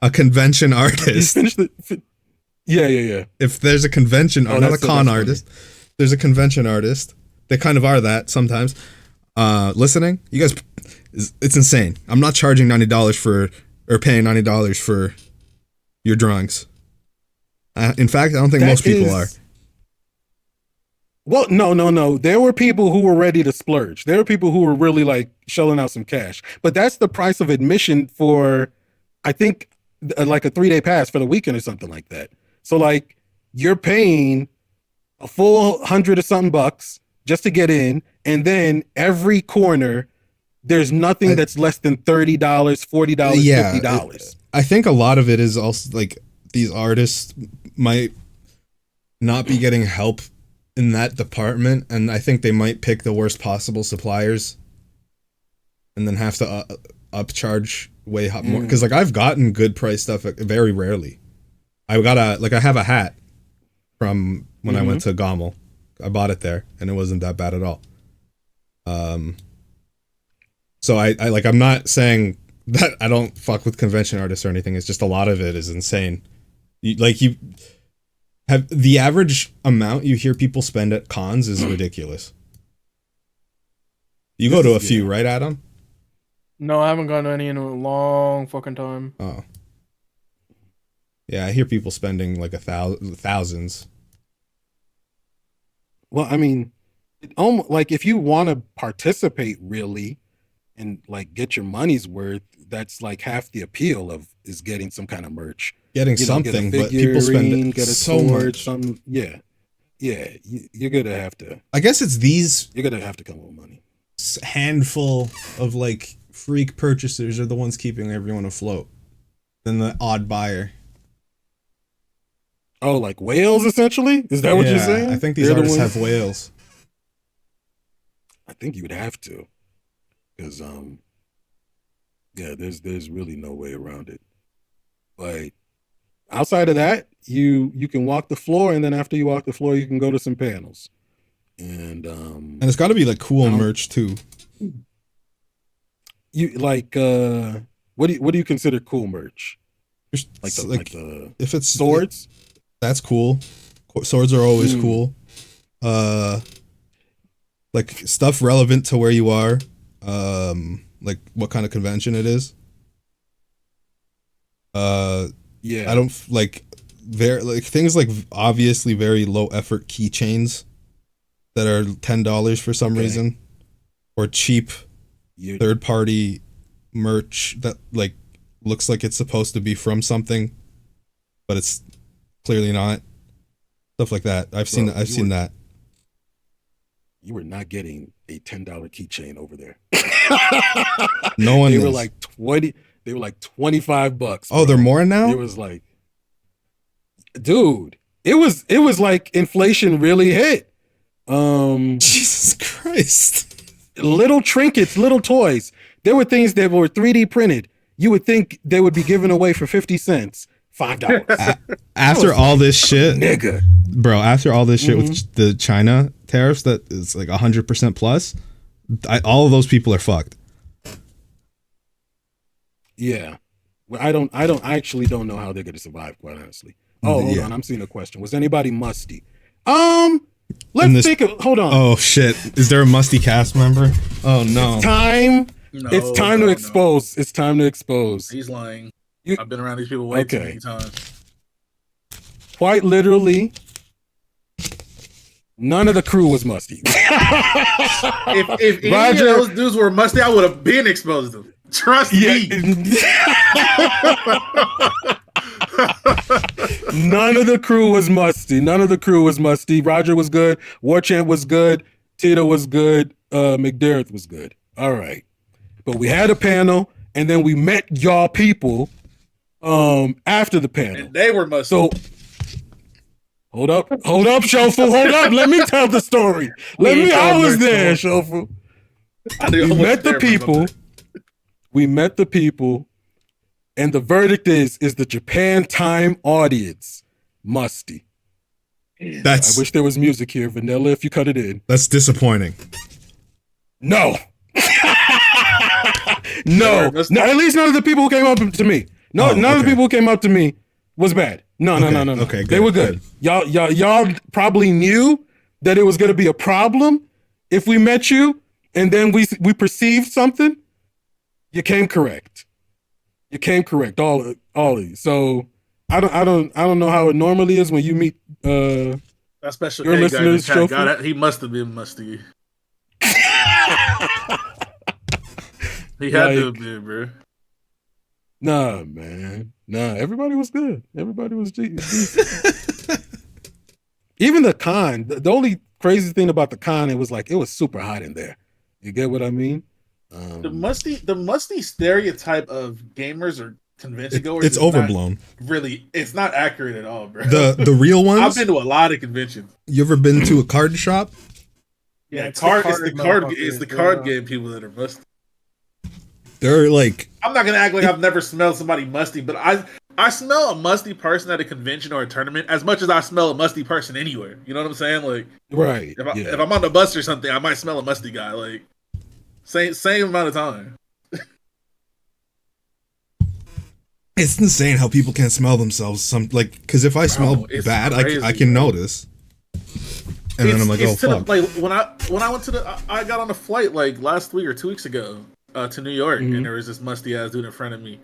A convention You artist. finish the. Yeah. If there's a convention, Oh, not a that's con funny. artist. There's a convention artist. They kind of are that sometimes. Listening, you guys, it's insane. I'm not charging $90 or paying $90 for your drawings. In fact, I don't think most people are. Well, no. There were people who were ready to splurge. There were people who were really like shelling out some cash. But that's the price of admission for, I think, like a 3-day pass for the weekend or something like that. So like you're paying a full $100 or something bucks just to get in, and then every corner there's nothing that's less than $30, $40, Yeah, $50. I think a lot of it is also like these artists might not be getting help in that department, and I think they might pick the worst possible suppliers and then have to upcharge way more. Because like I've gotten good price stuff very rarely. I have a hat from when I went to Gommel. I bought it there and it wasn't that bad at all. So I'm not saying that I don't fuck with convention artists or anything. It's just a lot of it is insane. You have the average amount you hear people spend at cons is ridiculous. You go to a few, right, Adam? No, I haven't gone to any in a long fucking time. Oh. Yeah, I hear people spending like thousands. Well, I mean, like if you want to participate really and like get your money's worth, that's like half the appeal is getting some kind of merch. Getting You know, something, get a but people figurine, spend get a so sword, much. something. Yeah. You're gonna have to. I guess it's these You're gonna have to come with money. handful of like freak purchasers are the ones keeping everyone afloat. Then the odd buyer. Oh, like whales, essentially? Is that what you're saying? I think these They're the artists ones- have whales. I think you would have to, because yeah, there's really no way around it. Like outside of that, you can walk the floor, and then after you walk the floor, you can go to some panels, and And it's got to be like cool merch too. you like what do you consider cool merch? Like the if it's swords, that's cool. Swords are always cool. Like stuff relevant to where you are. Like what kind of convention it is. yeah, I don't like very like things like obviously very low effort keychains that are $10 for some reason, or cheap third party merch that like looks like it's supposed to be from something, but it's clearly not. Stuff like that. I've seen that. You were not getting a $10 keychain over there. No one. They were like 20. They were like $25. Oh, they're more now? It was like, dude, it was like inflation really hit. Jesus Christ. Little trinkets, little toys. There were things that were 3D printed. You would think they would be given away for 50 cents. $5. After all this shit, Nigga. bro, after all this shit with the China tariffs that is like 100% plus, all of those people are fucked. Yeah. Well, I actually don't know how they're going to survive, quite honestly. Oh, hold on. I'm seeing a question. Was anybody musty? Let's think of, hold on. Oh shit. Is there a musty cast member? Oh no. It's time to expose. It's time to expose. He's lying. I've been around these people way too many times. Quite literally, none of the crew was musty. if any of those dudes were musty, I would have been exposed to them. Trust me. None of the crew was musty. None of the crew was musty. Roger was good. Warchant was good. Tito was good. McDermott was good. All right. But we had a panel, and then we met y'all people after the panel. And they were musty. So hold up, Shofu, hold up. Let me tell the story. I was there, Shofu. We met the people. We met the people, and the verdict is the Japan time audience musty. I wish there was music here, Vanilla, if you cut it in. That's disappointing. No. No, at least none of the people who came up to me. None of the people who came up to me was bad. No. Okay, good, they were good. Y'all probably knew that it was going to be a problem if we met you, and then we perceived something. You came correct. All of you. So I don't know how it normally is when you meet that special your listeners. Guy in the chat, God, he must have been musty. He had to have been, bro. Nah, man. Nah, everybody was good. Everybody was decent. Even the con, the only crazy thing about the con, it was super hot in there. You get what I mean? The musty stereotype of gamers or convention goers. It's overblown. It's not accurate at all, bro. The real ones. I've been to a lot of conventions. You ever been to a card shop? Yeah, it's the card game people that are musty. They're like, I'm not gonna act like I've never smelled somebody musty, but I smell a musty person at a convention or a tournament as much as I smell a musty person anywhere. You know what I'm saying? Like, right. If I'm on the bus or something, I might smell a musty guy. Like, same amount of time. It's insane how people can't smell themselves. Because if I smell bad, I can notice. And then I'm like, oh fuck. When I went to I got on a flight like last week or 2 weeks ago to New York, and there was this musty ass dude in front of me.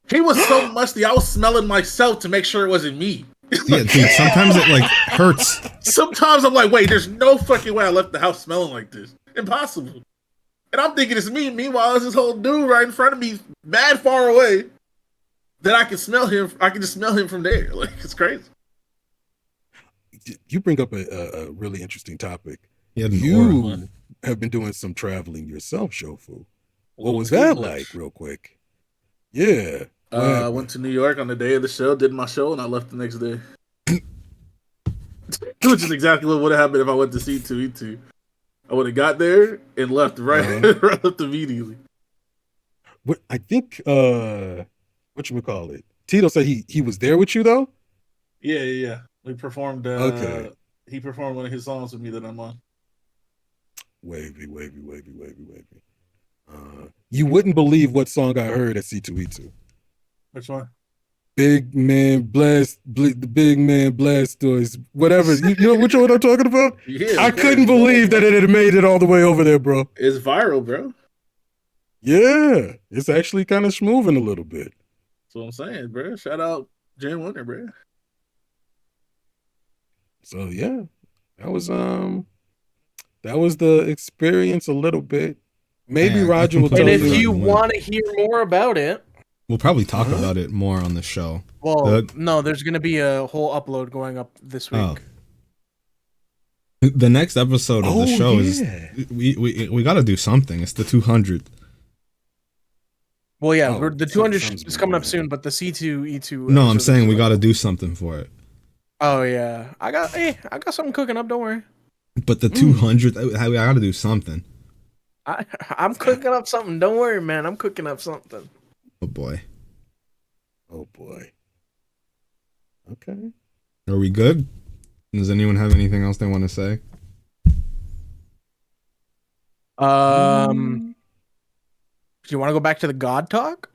He was so musty, I was smelling myself to make sure it wasn't me. Yeah, dude, sometimes it like hurts. Sometimes I'm like, wait, there's no fucking way I left the house smelling like this. Impossible. And I'm thinking it's me. Meanwhile, there's this whole dude right in front of me, mad far away, that I can smell him. I can just smell him from there. Like, it's crazy. You bring up a really interesting topic. You have been doing some traveling yourself, Shofu. What was that like, real quick? Yeah. I went to New York on the day of the show, did my show, and I left the next day. which is exactly what would have happened if I went to C2E2. I would have got there and left right, left immediately. What I think, what you call it? Tito said he was there with you though. Yeah. We performed. Okay. He performed one of his songs with me that I'm on. Wavy. You wouldn't believe what song I heard at C2E2. Which one? Big man blast, the big man blast doors, whatever. You know which one I'm talking about? Yeah, I couldn't believe that it had made it all the way over there, bro. It's viral, bro. Yeah, it's actually kind of smoothing a little bit. That's what I'm saying, bro. Shout out Jen Winter, bro. So yeah, that was the experience a little bit. Maybe Man, Roger will tell And you. if you want to hear more about it, We'll probably talk about it more on the show. well, no, there's going to be a whole upload going up this week. Oh. The next episode of the show is we got to do something. It's the 200th. Well, yeah, Oh, the 200 sounds is coming up good. soon, but the C2E2. No, I'm episode saying is we like- got to do something for it. Oh yeah, I got something cooking up. Don't worry. But the 200th, I got to do something. I'm cooking up something. Don't worry, man. I'm cooking up something. Oh boy. Oh boy. Okay. Are we good? Does anyone have anything else they want to say? Do you want to go back to the God talk?